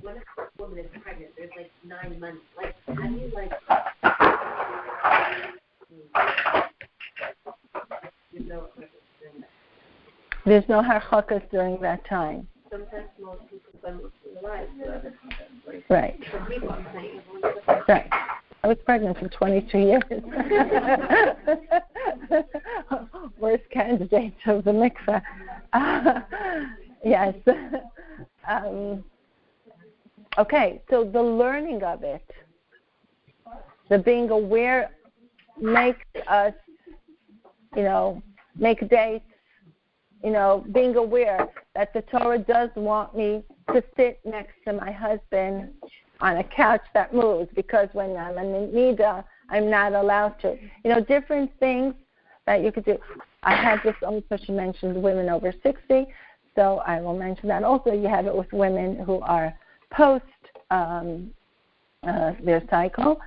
When a woman is pregnant, there's 9 months. How do you There's no harchakas during that time. Sometimes most people don't realize that. Right. Some people are saying, right. I was pregnant for 22 years. Worst candidate of the mikveh. Yes. Okay, so the learning of it, the being aware makes us, make dates, being aware that the Torah does want me to sit next to my husband on a couch that moves, because when I'm in Nida, I'm not allowed to. Different things that you could do. I have this also, she mentioned women over 60, so I will mention that also. You have it with women who are post their cycle,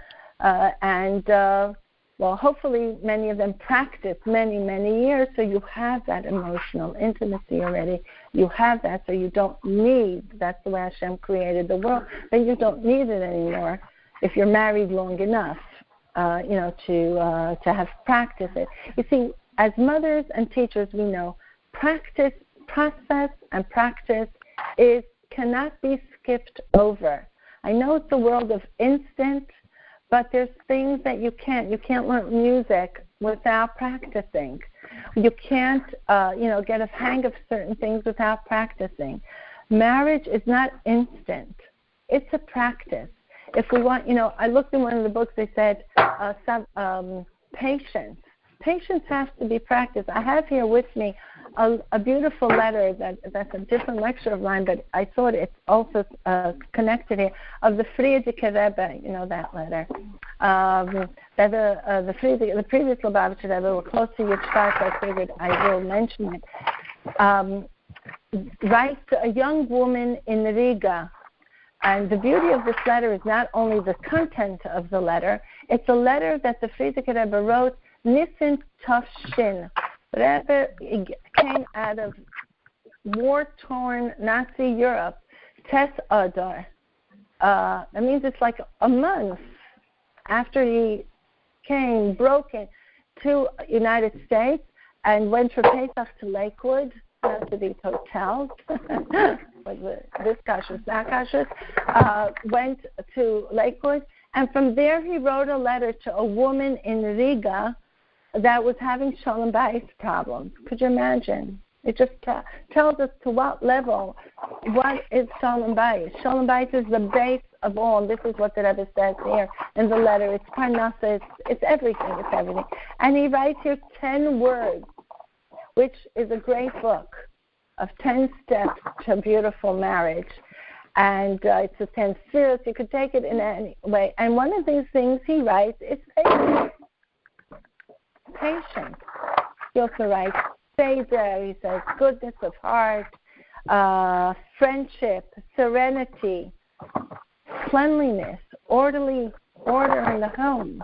well, hopefully many of them practice many, many years, so you have that emotional intimacy already. You have that, so you don't need, that's the way Hashem created the world, then you don't need it anymore if you're married long enough, to have practice it. You see, as mothers and teachers, we know process and practice cannot be skipped over. I know it's a world of instant, but there's things that you can't. You can't learn music without practicing. You can't, get a hang of certain things without practicing. Marriage is not instant. It's a practice. If we want, I looked in one of the books, they said patience. Patience has to be practiced. I have here with me a beautiful letter that's a different lecture of mine, but I thought it's also connected here, of the Frierdiker Rebbe, that letter. That the previous Lubavitcher Rebbe were close to Shvat, so I figured I will mention it. Writes to a young woman in Riga. And the beauty of this letter is not only the content of the letter, it's a letter that the Frierdiker Rebbe wrote Nissen Tafshin. Rebbe came out of war-torn Nazi Europe, Tes Adar. That means it's like a month after he came broken to United States and went for Pesach to Lakewood, not to these hotels, this kashrus, that kashrus, went to Lakewood, and from there he wrote a letter to a woman in Riga that was having Shalom Bayis problems. Could you imagine? It just tells us to what level, what is Shalom Bayis. Shalom Bayis is the base of all, and this is what the Rebbe says here in the letter. It's parnasa, it's everything, And he writes here 10 words, which is a great book of 10 steps to a beautiful marriage. And it's a 10 spheres. You could take it in any way. And one of these things he writes is patience. He also writes Seder. He says goodness of heart, friendship, serenity, cleanliness, order in the home.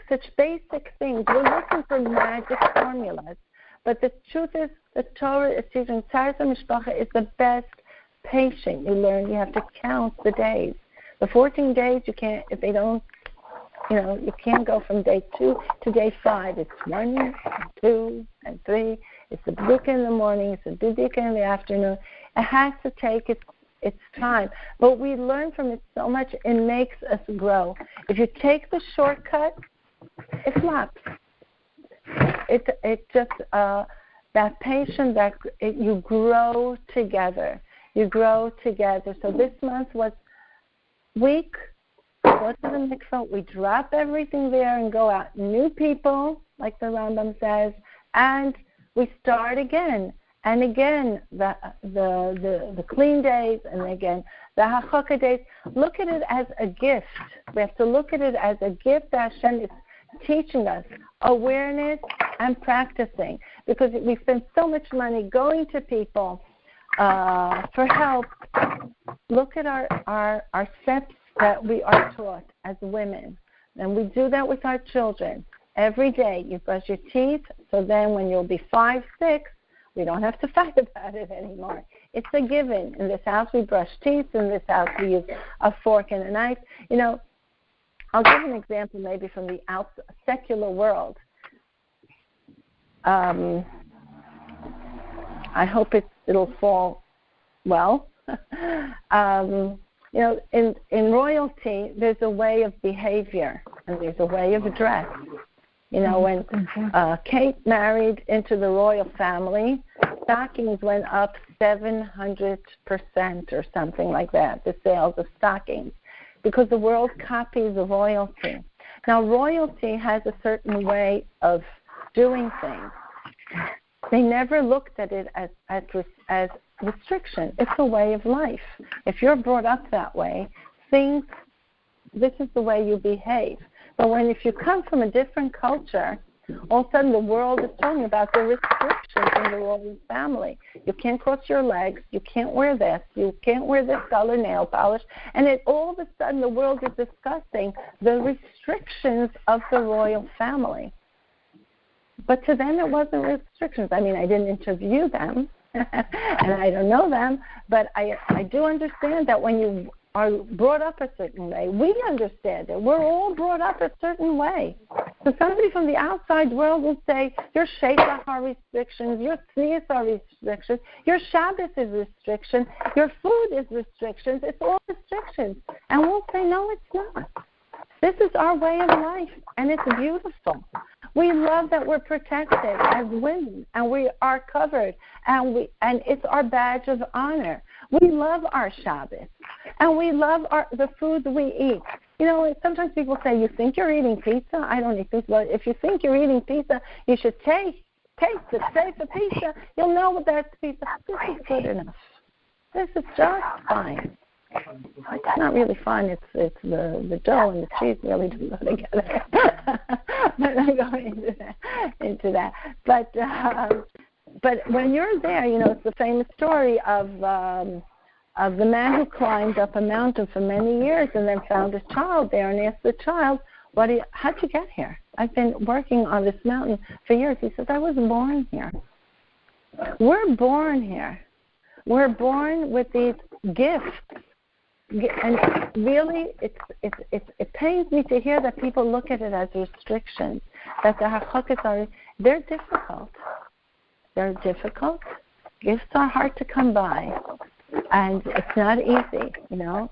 Such basic things. We're looking for magic formulas. But the truth is, the Torah is teaching Tzaras HaMishpacha is the best patient. You learn you have to count the days. The 14 days, you can't, if they don't, you can't go from day 2 to day 5. It's 1, 2, and 3. It's a bidduka in the morning. It's a bidduka in the afternoon. It has to take its time. But we learn from it so much, it makes us grow. If you take the shortcut, it flops. It just, that patience, you grow together. You grow together. So this month was week. Go to the mikvah. We drop everything there and go out. New people, like the Rambam says, and we start again. And again, the clean days, and again, the hachaka days. Look at it as a gift. We have to look at it as a gift that Hashem is teaching us awareness and practicing, because we spend so much money going to people for help. Look at our steps that we are taught as women, and we do that with our children every day. You brush your teeth, so then when you'll be 5, 6, we don't have to fight about it anymore. It's a given. In this house we brush teeth. In this house we use a fork and a knife. I'll give an example maybe from the secular world. I hope it'll fall well. In royalty, there's a way of behavior and there's a way of dress. When Kate married into the royal family, stockings went up 700% or something like that, the sales of stockings, because the world copies the royalty. Now, royalty has a certain way of doing things. They never looked at it as restriction. It's a way of life. If you're brought up that way, this is the way you behave. But if you come from a different culture, all of a sudden the world is talking about the restrictions in the royal family. You can't cross your legs. You can't wear this. You can't wear this color nail polish. And all of a sudden the world is discussing the restrictions of the royal family. But to them it wasn't restrictions. I mean, I didn't interview them, and I don't know them, but I do understand that when you are brought up a certain way, we understand it. We're all brought up a certain way. So somebody from the outside world will say, your Sheikhah are restrictions, your Tznius are restrictions, your Shabbos is restriction, your food is restrictions, it's all restrictions. And we'll say, no, it's not. This is our way of life, and it's beautiful. We love that we're protected as women, and we are covered, and it's our badge of honor. We love our Shabbos, and we love the food we eat. You know, sometimes people say, you think you're eating pizza? I don't eat pizza, but if you think you're eating pizza, you should taste it. Say for pizza, you'll know that's pizza. This is good enough. This is just fine. It's not really fun. It's the dough and the cheese really don't go together. But I'm going into that. But when you're there, you know, it's the famous story of the man who climbed up a mountain for many years and then found a child there and asked the child, how'd you get here? I've been working on this mountain for years. He says, I was born here. We're born here. We're born with these gifts. And really, it pains me to hear that people look at it as restrictions, that the hachukas they're difficult. They're difficult. Gifts are hard to come by, and it's not easy, you know.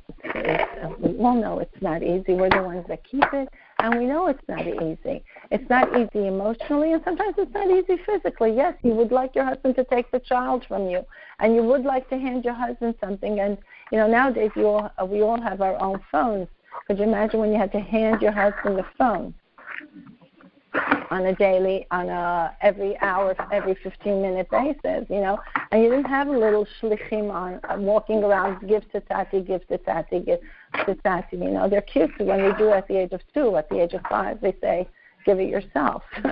We all know it's not easy. We're the ones that keep it, and we know it's not easy. It's not easy emotionally, and sometimes it's not easy physically. Yes, you would like your husband to take the child from you, and you would like to hand your husband something, and you know, nowadays we all have our own phones. Could you imagine when you had to hand your husband the phone on a every hour, every 15-minute basis, you know? And you didn't have a little shlichim on walking around, give to Tati, give to Tati, give to Tati. You know, they're cute when they do at the age of 2. At the age of 5, they say, give it yourself. You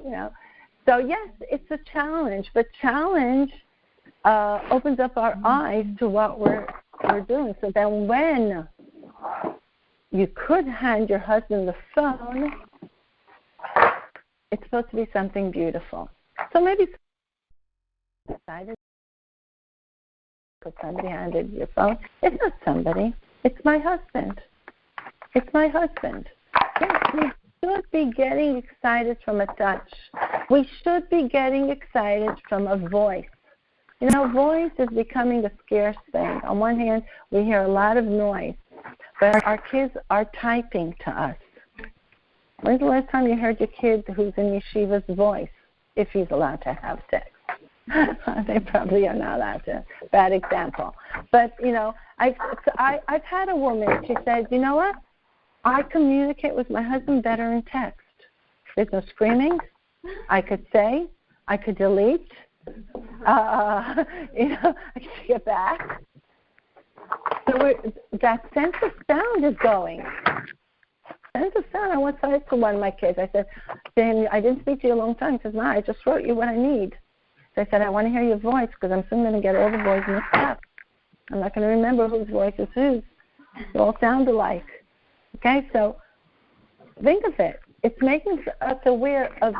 know? So, yes, it's a challenge, but challenge opens up our eyes to what we're doing. So then when you could hand your husband the phone, it's supposed to be something beautiful. So maybe decided because somebody handed your phone. It's not somebody. It's my husband. It's my husband. Yes, we should be getting excited from a touch. We should be getting excited from a voice. You know, voice is becoming a scarce thing. On one hand, we hear a lot of noise, but our kids are typing to us. When's the last time you heard your kid who's in yeshiva's voice, if he's allowed to have sex? They probably are not allowed to. Bad example. But, you know, I've had a woman, she says, you know what? I communicate with my husband better in text. There's no screaming. I could say. I could delete. You know, I can take it back. So that sense of sound is going. Sense of sound. I once said to one of my kids, I said, Dan, I didn't speak to you a long time. He says, no, I just wrote you what I need. So I said, I want to hear your voice because I'm soon going to get all the voices mixed up. I'm not going to remember whose voice is whose. They all sound alike. Okay, so think of it. It's making us aware of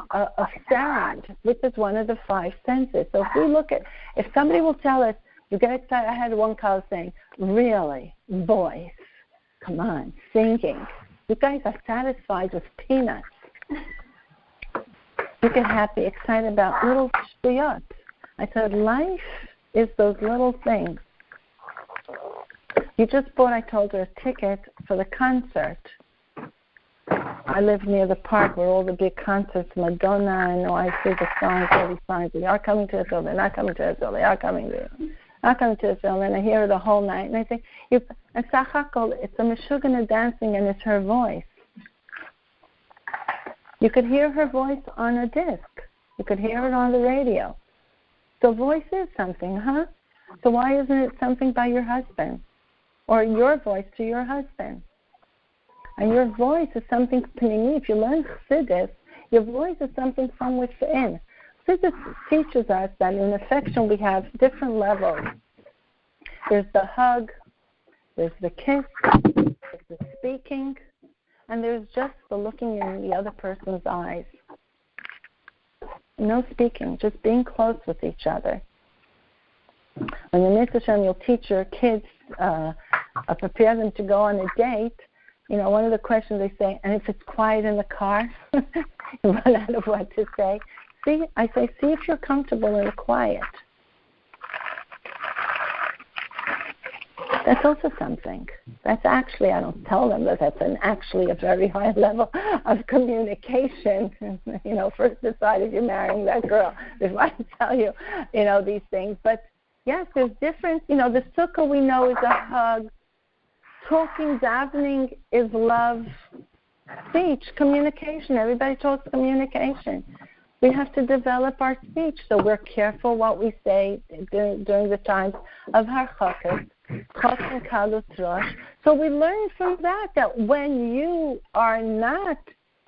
sound, which is one of the 5 senses. So if we look at, if somebody will tell us, you get excited. I had one call saying, really, voice, come on, singing. You guys are satisfied with peanuts. You get happy, excited about little shtuyot. I said, life is those little things. You just bought, I told her, a ticket for the concert. I live near the park where all the big concerts, Madonna, I know I see the signs, all these signs. They are coming to Israel, they're not coming to Israel, they are coming to Israel. I come to the film and I hear her the whole night, and I think, it's a Meshugana dancing, and it's her voice. You could hear her voice on a disc. You could hear it on the radio. So voice is something, huh? So why isn't it something by your husband? Or your voice to your husband? And your voice is something pnimi. If you learn Chassidus, your voice is something from within. Chassidus teaches us that in affection we have different levels. There's the hug, there's the kiss, there's the speaking, and there's just the looking in the other person's eyes. No speaking, just being close with each other. When the Mitzvah Shem, you'll teach your kids, prepare them to go on a date, one of the questions they say, and if it's quiet in the car, you run out of what to say. See if you're comfortable in the quiet. That's also something. That's actually, I don't tell them that that's actually a very high level of communication. First decide if you're marrying that girl before I tell you, these things. But yes, there's different, the sukkah we know is a hug. Talking, davening is love. Speech, communication. Everybody talks communication. We have to develop our speech, so we're careful what we say during the times of harchakas, chok and kalut rosh. So we learn from that when you are not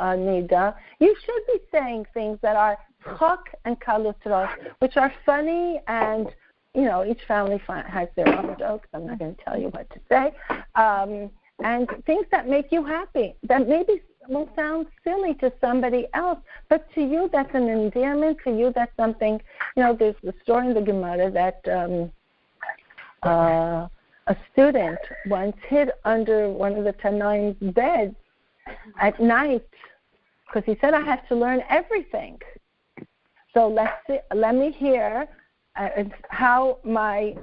nida, you should be saying things that are chok and kalut rosh, which are funny, and each family has their own jokes. I'm not going to tell you what to say. And things that make you happy, that maybe will sound silly to somebody else, but to you that's an endearment, to you that's something, there's the story in the Gemara that a student once hid under one of the Tanaim's beds at night because he said, I have to learn everything. So let me hear how my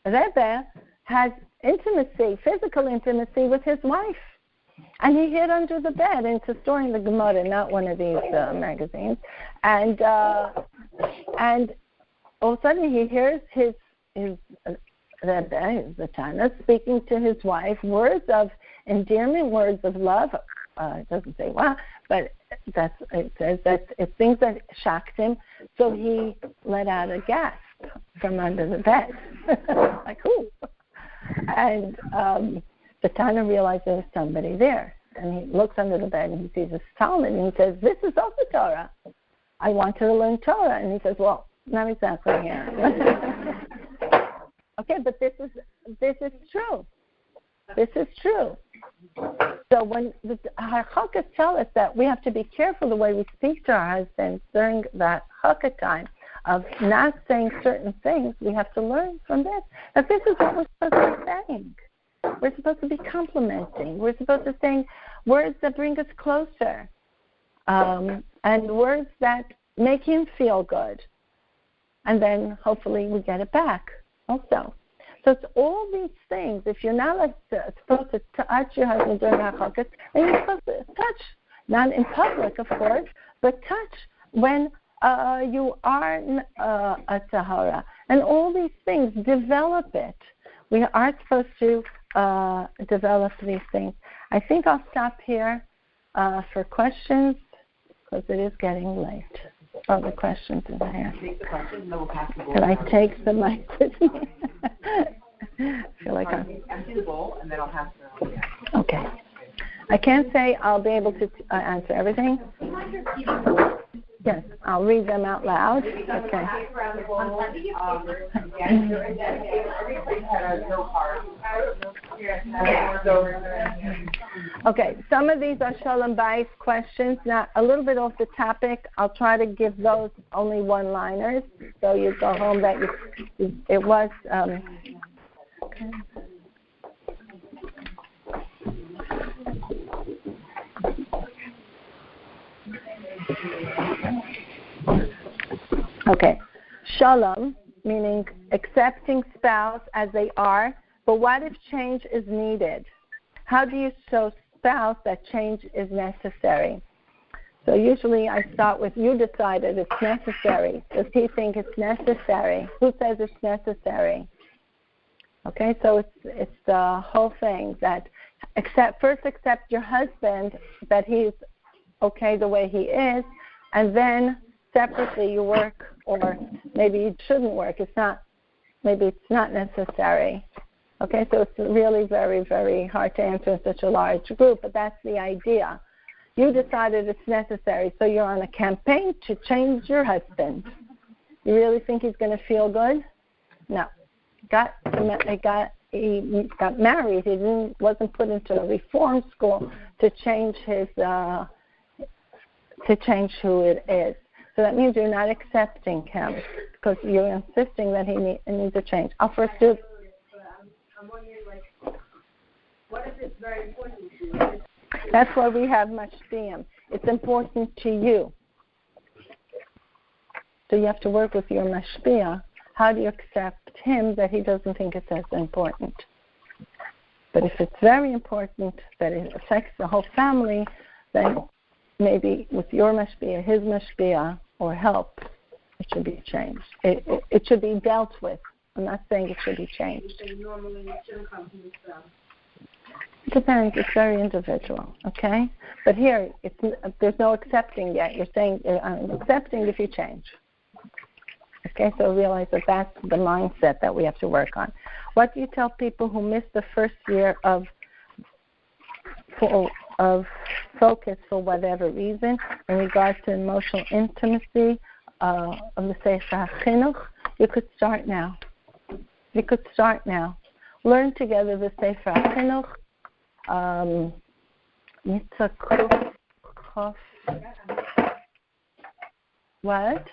Rebbe has intimacy, physical intimacy with his wife. And he hid under the bed. And it's a story in the Gemara, not one of these magazines. And all of a sudden he hears his Rebbe, the Tana, speaking to his wife, words of endearment, words of love. It doesn't say wow, but it says that it's things that shocked him. So he let out a gasp from under the bed. Like, ooh. And the Tana realized there was somebody there. And he looks under the bed and he sees a Talmud and he says, this is also Torah. I want to learn Torah. And he says, well, not exactly here. Okay, but this is true. This is true. So when the Chachas tell us that we have to be careful the way we speak to our husbands during that Chachas time of not saying certain things, we have to learn from this. That this is what we're supposed to be saying. We're supposed to be complimenting. We're supposed to say words that bring us closer, and words that make him feel good. And then hopefully we get it back also. So it's all these things. If you're not supposed to touch your husband during Hachakas, then you're supposed to touch, not in public, of course, but touch when you are a tahara. And all these things, develop it. We are supposed to develop these things. I think I'll stop here for questions because it is getting late. Oh, the questions in there. Can I take the mic with me? I feel like empty the bowl and then I'll pass it around. Yeah. Okay. I can't say I'll be able to answer everything. Yes, I'll read them out loud. Okay. Okay, some of these are Shalom Bayis questions. Now, a little bit off the topic. I'll try to give those only one-liners, so you go home that it was... okay. Okay, shalom, meaning accepting spouse as they are, but what if change is needed? How do you show spouse that change is necessary? So usually I start with, you decided it's necessary. Does he think it's necessary? Who says it's necessary? Okay, so it's the whole thing that first accept your husband, that he's okay the way he is, and then separately you work, or maybe it shouldn't work. Maybe it's not necessary. Okay, so it's really very, very hard to answer in such a large group, but that's the idea. You decided it's necessary, so you're on a campaign to change your husband. You really think he's going to feel good? No. He got married. He wasn't put into a reform school to change to change who it is. So that means you're not accepting him because you're insisting that he needs a change. I'll first do. I'm wondering, what if it's very important to you? That's why we have mashpiyim. It's important to you. So you have to work with your mashpiyah. How do you accept him that he doesn't think it's as important? But if it's very important that it affects the whole family, then maybe with your mashpiyah, his mashpiyah, or help, it should be changed. It should be dealt with. I'm not saying it should be changed. Normally it shouldn't come from himself. It depends. It's very individual, okay? But here, there's no accepting yet. You're saying I'm accepting if you change. Okay, so realize that that's the mindset that we have to work on. What do you tell people who miss the first year of focus for whatever reason in regards to emotional intimacy of the Sefer HaChinuch? You could start now. You could start now. Learn together the Sefer HaChinuch. Mitzvah Kof. What?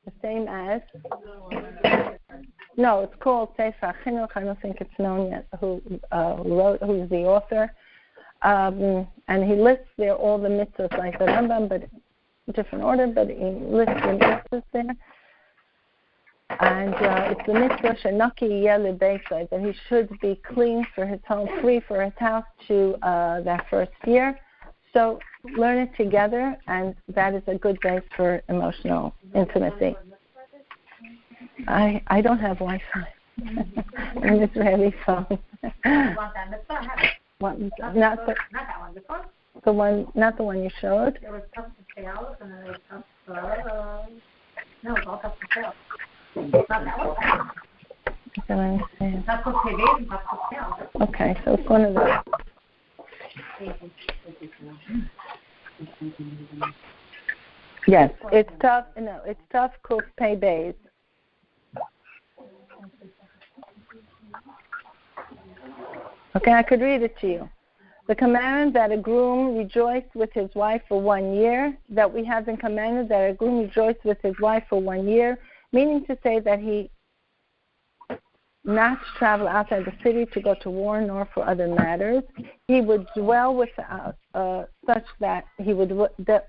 The same as? No, it's called Sefer HaChinuch. I don't think it's known yet who's the author. And he lists there all the mitzvahs like the Rambam, but in different order, but he lists the mitzvahs there. And it's the mitzvah Shenaki Yele Beisai, that he should be clean for his home, free for his house to that first year. So learn it together, and that is a good base for emotional intimacy. I don't have Wi-Fi. An Israeli phone. Not the one you showed. There was tough to fail, and then there was tough to no, it's all tough to fail. Not that one. I don't understand. Tough to fail and tough to fail. Okay, so it's one of those. Yes, it's tough. No, it's tough. Kuf pay bays. Okay, I could read it to you. The commandment that a groom rejoice with his wife for 1 year, that we have been commanded that a groom rejoice with his wife for 1 year, meaning to say that he not to travel outside the city to go to war nor for other matters. He would dwell without such that he would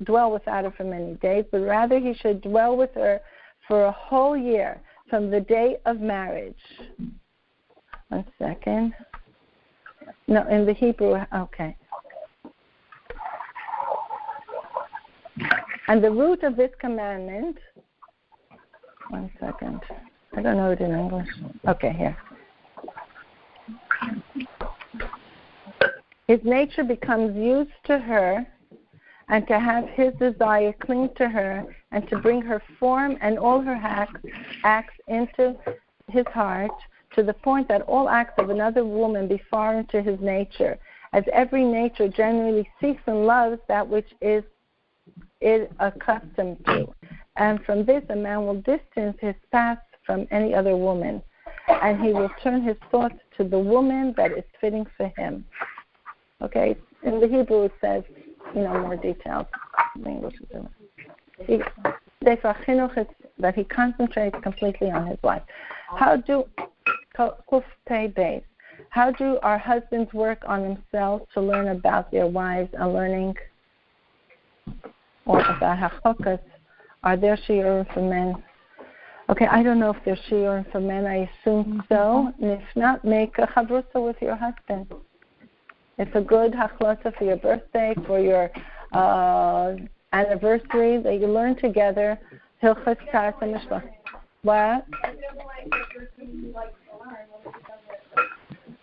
dwell without her for many days, but rather he should dwell with her for a whole year from the day of marriage. 1 second. No, in the Hebrew, okay. And the root of this commandment, 1 second. I don't know it in English. Okay, here. His nature becomes used to her, and to have his desire cling to her, and to bring her form and all her acts into his heart, to the point that all acts of another woman be foreign to his nature, as every nature generally seeks and loves that which is accustomed to. And from this a man will distance his path from any other woman, and he will turn his thoughts to the woman that is fitting for him. Okay, in the Hebrew it says, more details. In English is Sefer Chinuch is that he concentrates completely on his wife. How do our husbands work on themselves to learn about their wives and learning or about hachokas? Are there shiurim for men? Okay, I don't know if there's shiurim for men. I assume so. And if not, make a chavrusa with your husband. It's a good hachlasa for your birthday, for your anniversary, that you learn together. Hilchas Taras HaMishpach. What?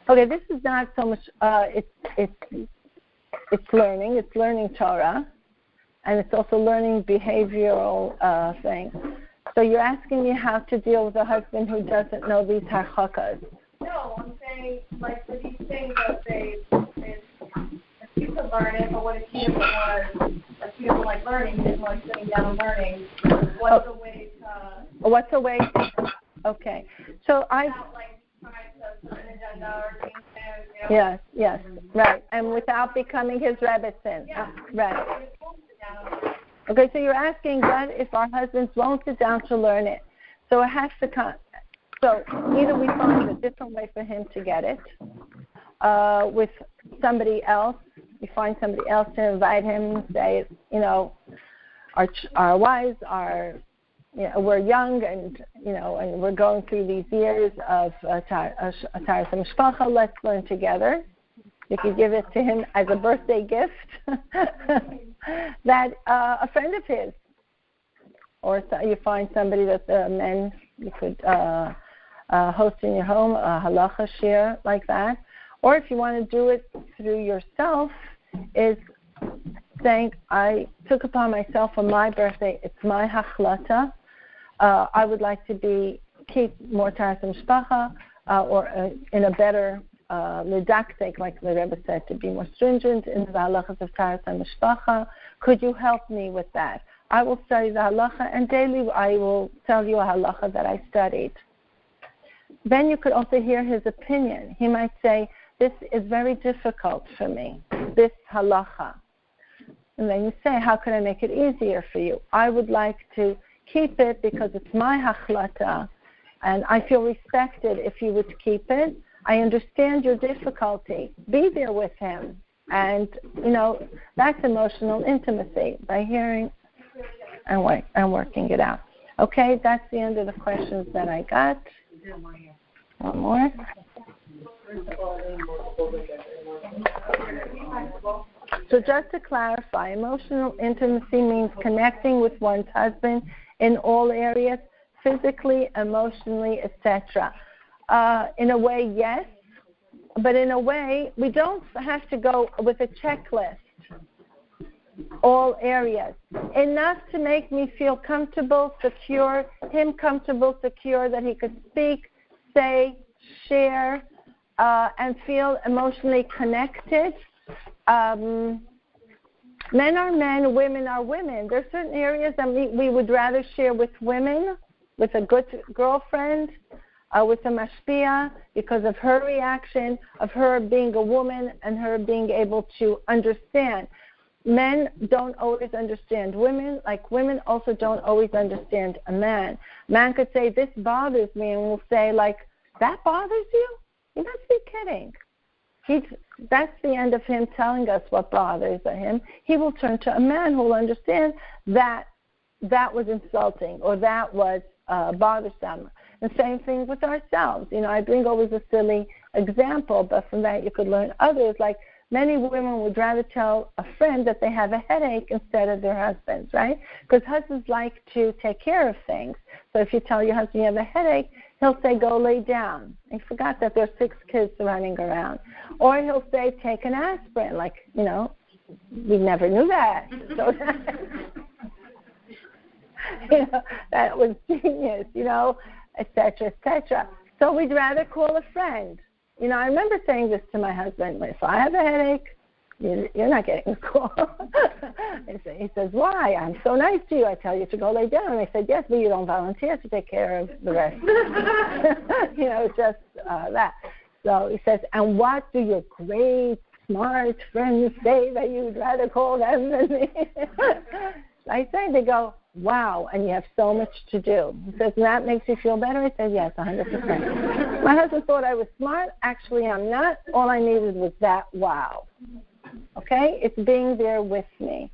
Okay, this is not so much. It's learning. It's learning Torah, and it's also learning behavioral things. So you're asking me how to deal with a husband who doesn't know these harchakas. No, I'm saying, like, for these things that you could learn it, but what if he doesn't like learning, he doesn't like sitting down and learning, what's a way to... What's a way to... Okay. So without, like, trying to put an agenda or things, Yes, right. And without becoming his rebbetzin. Yeah. Right. Okay, so you're asking what if our husbands won't sit down to learn it. So it has to come... So either we find a different way for him to get it with somebody else. We find somebody else to invite him, say, our wives are, we're young and, and we're going through these years of Taras HaMishpacha. Let's learn together. You could give it to him as a birthday gift. That a friend of his, or so you find somebody that the men you could host in your home, a halacha shir like that. Or if you want to do it through yourself, is saying, I took upon myself on my birthday, it's my hachlata. I would like to keep more Taras HaMishpacha, or in a better ledaktek, like the Rebbe said, to be more stringent in the halachas of Taras HaMishpacha. Could you help me with that? I will study the halacha, and daily I will tell you a halacha that I studied. Then you could also hear his opinion. He might say, this is very difficult for me, this halacha. And then you say, how can I make it easier for you? I would like to keep it because it's my hachlata, and I feel respected if you would keep it. I understand your difficulty. Be there with him. And, that's emotional intimacy, by hearing and working it out. Okay, that's the end of the questions that I got. One more. So just to clarify, emotional intimacy means connecting with one's husband in all areas, physically, emotionally, etc. In a way, yes, but in a way, we don't have to go with a checklist, all areas. Enough to make me feel comfortable, secure, him comfortable, secure, that he could speak, say, share, and feel emotionally connected. Men are men, women are women. There are certain areas that we would rather share with women, with a good girlfriend, with a mashpia, because of her reaction, of her being a woman and her being able to understand. Men don't always understand women, like women also don't always understand a man. Man could say, this bothers me, and we'll say, like, that bothers you? You must be kidding. That's the end of him telling us what bothers him. He will turn to a man who will understand that was insulting or that was bothersome. And same thing with ourselves. I bring always a silly example, but from that you could learn others. Like many women would rather tell a friend that they have a headache instead of their husbands, right? Because husbands like to take care of things. So if you tell your husband you have a headache, he'll say, go lay down. He forgot that there's 6 kids running around. Or he'll say, take an aspirin. Like, we never knew that. So that was genius, et cetera, et cetera. So we'd rather call a friend. I remember saying this to my husband, if I have a headache, you're not getting a call. He says, why? I'm so nice to you. I tell you to go lay down. And I said, yes, but you don't volunteer to take care of the rest. Just that. So he says, and what do your great, smart friends say that you'd rather call them than me? I say, they go, wow, and you have so much to do. He says, and that makes you feel better? I said, yes, 100%. My husband thought I was smart. Actually, I'm not. All I needed was that wow. Okay? It's being there with me.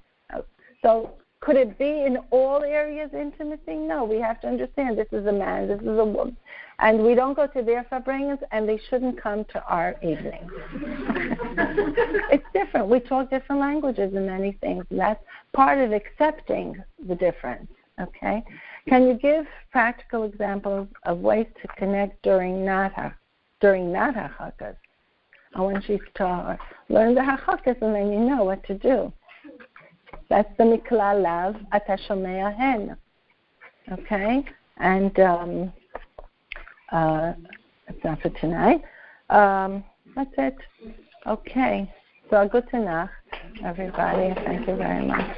So could it be in all areas intimacy? No, we have to understand this is a man, this is a woman. And we don't go to their farbrengens, and they shouldn't come to our evenings. It's different. We talk different languages in many things. And that's part of accepting the difference. Okay? Can you give practical examples of ways to connect during not hachakas? Or when she's taught, learn the hachakas and then you know what to do. That's the mikla lav ata shomea hen. Okay? And that's not for tonight. That's it. Okay. So good Nacht, everybody. Thank you very much.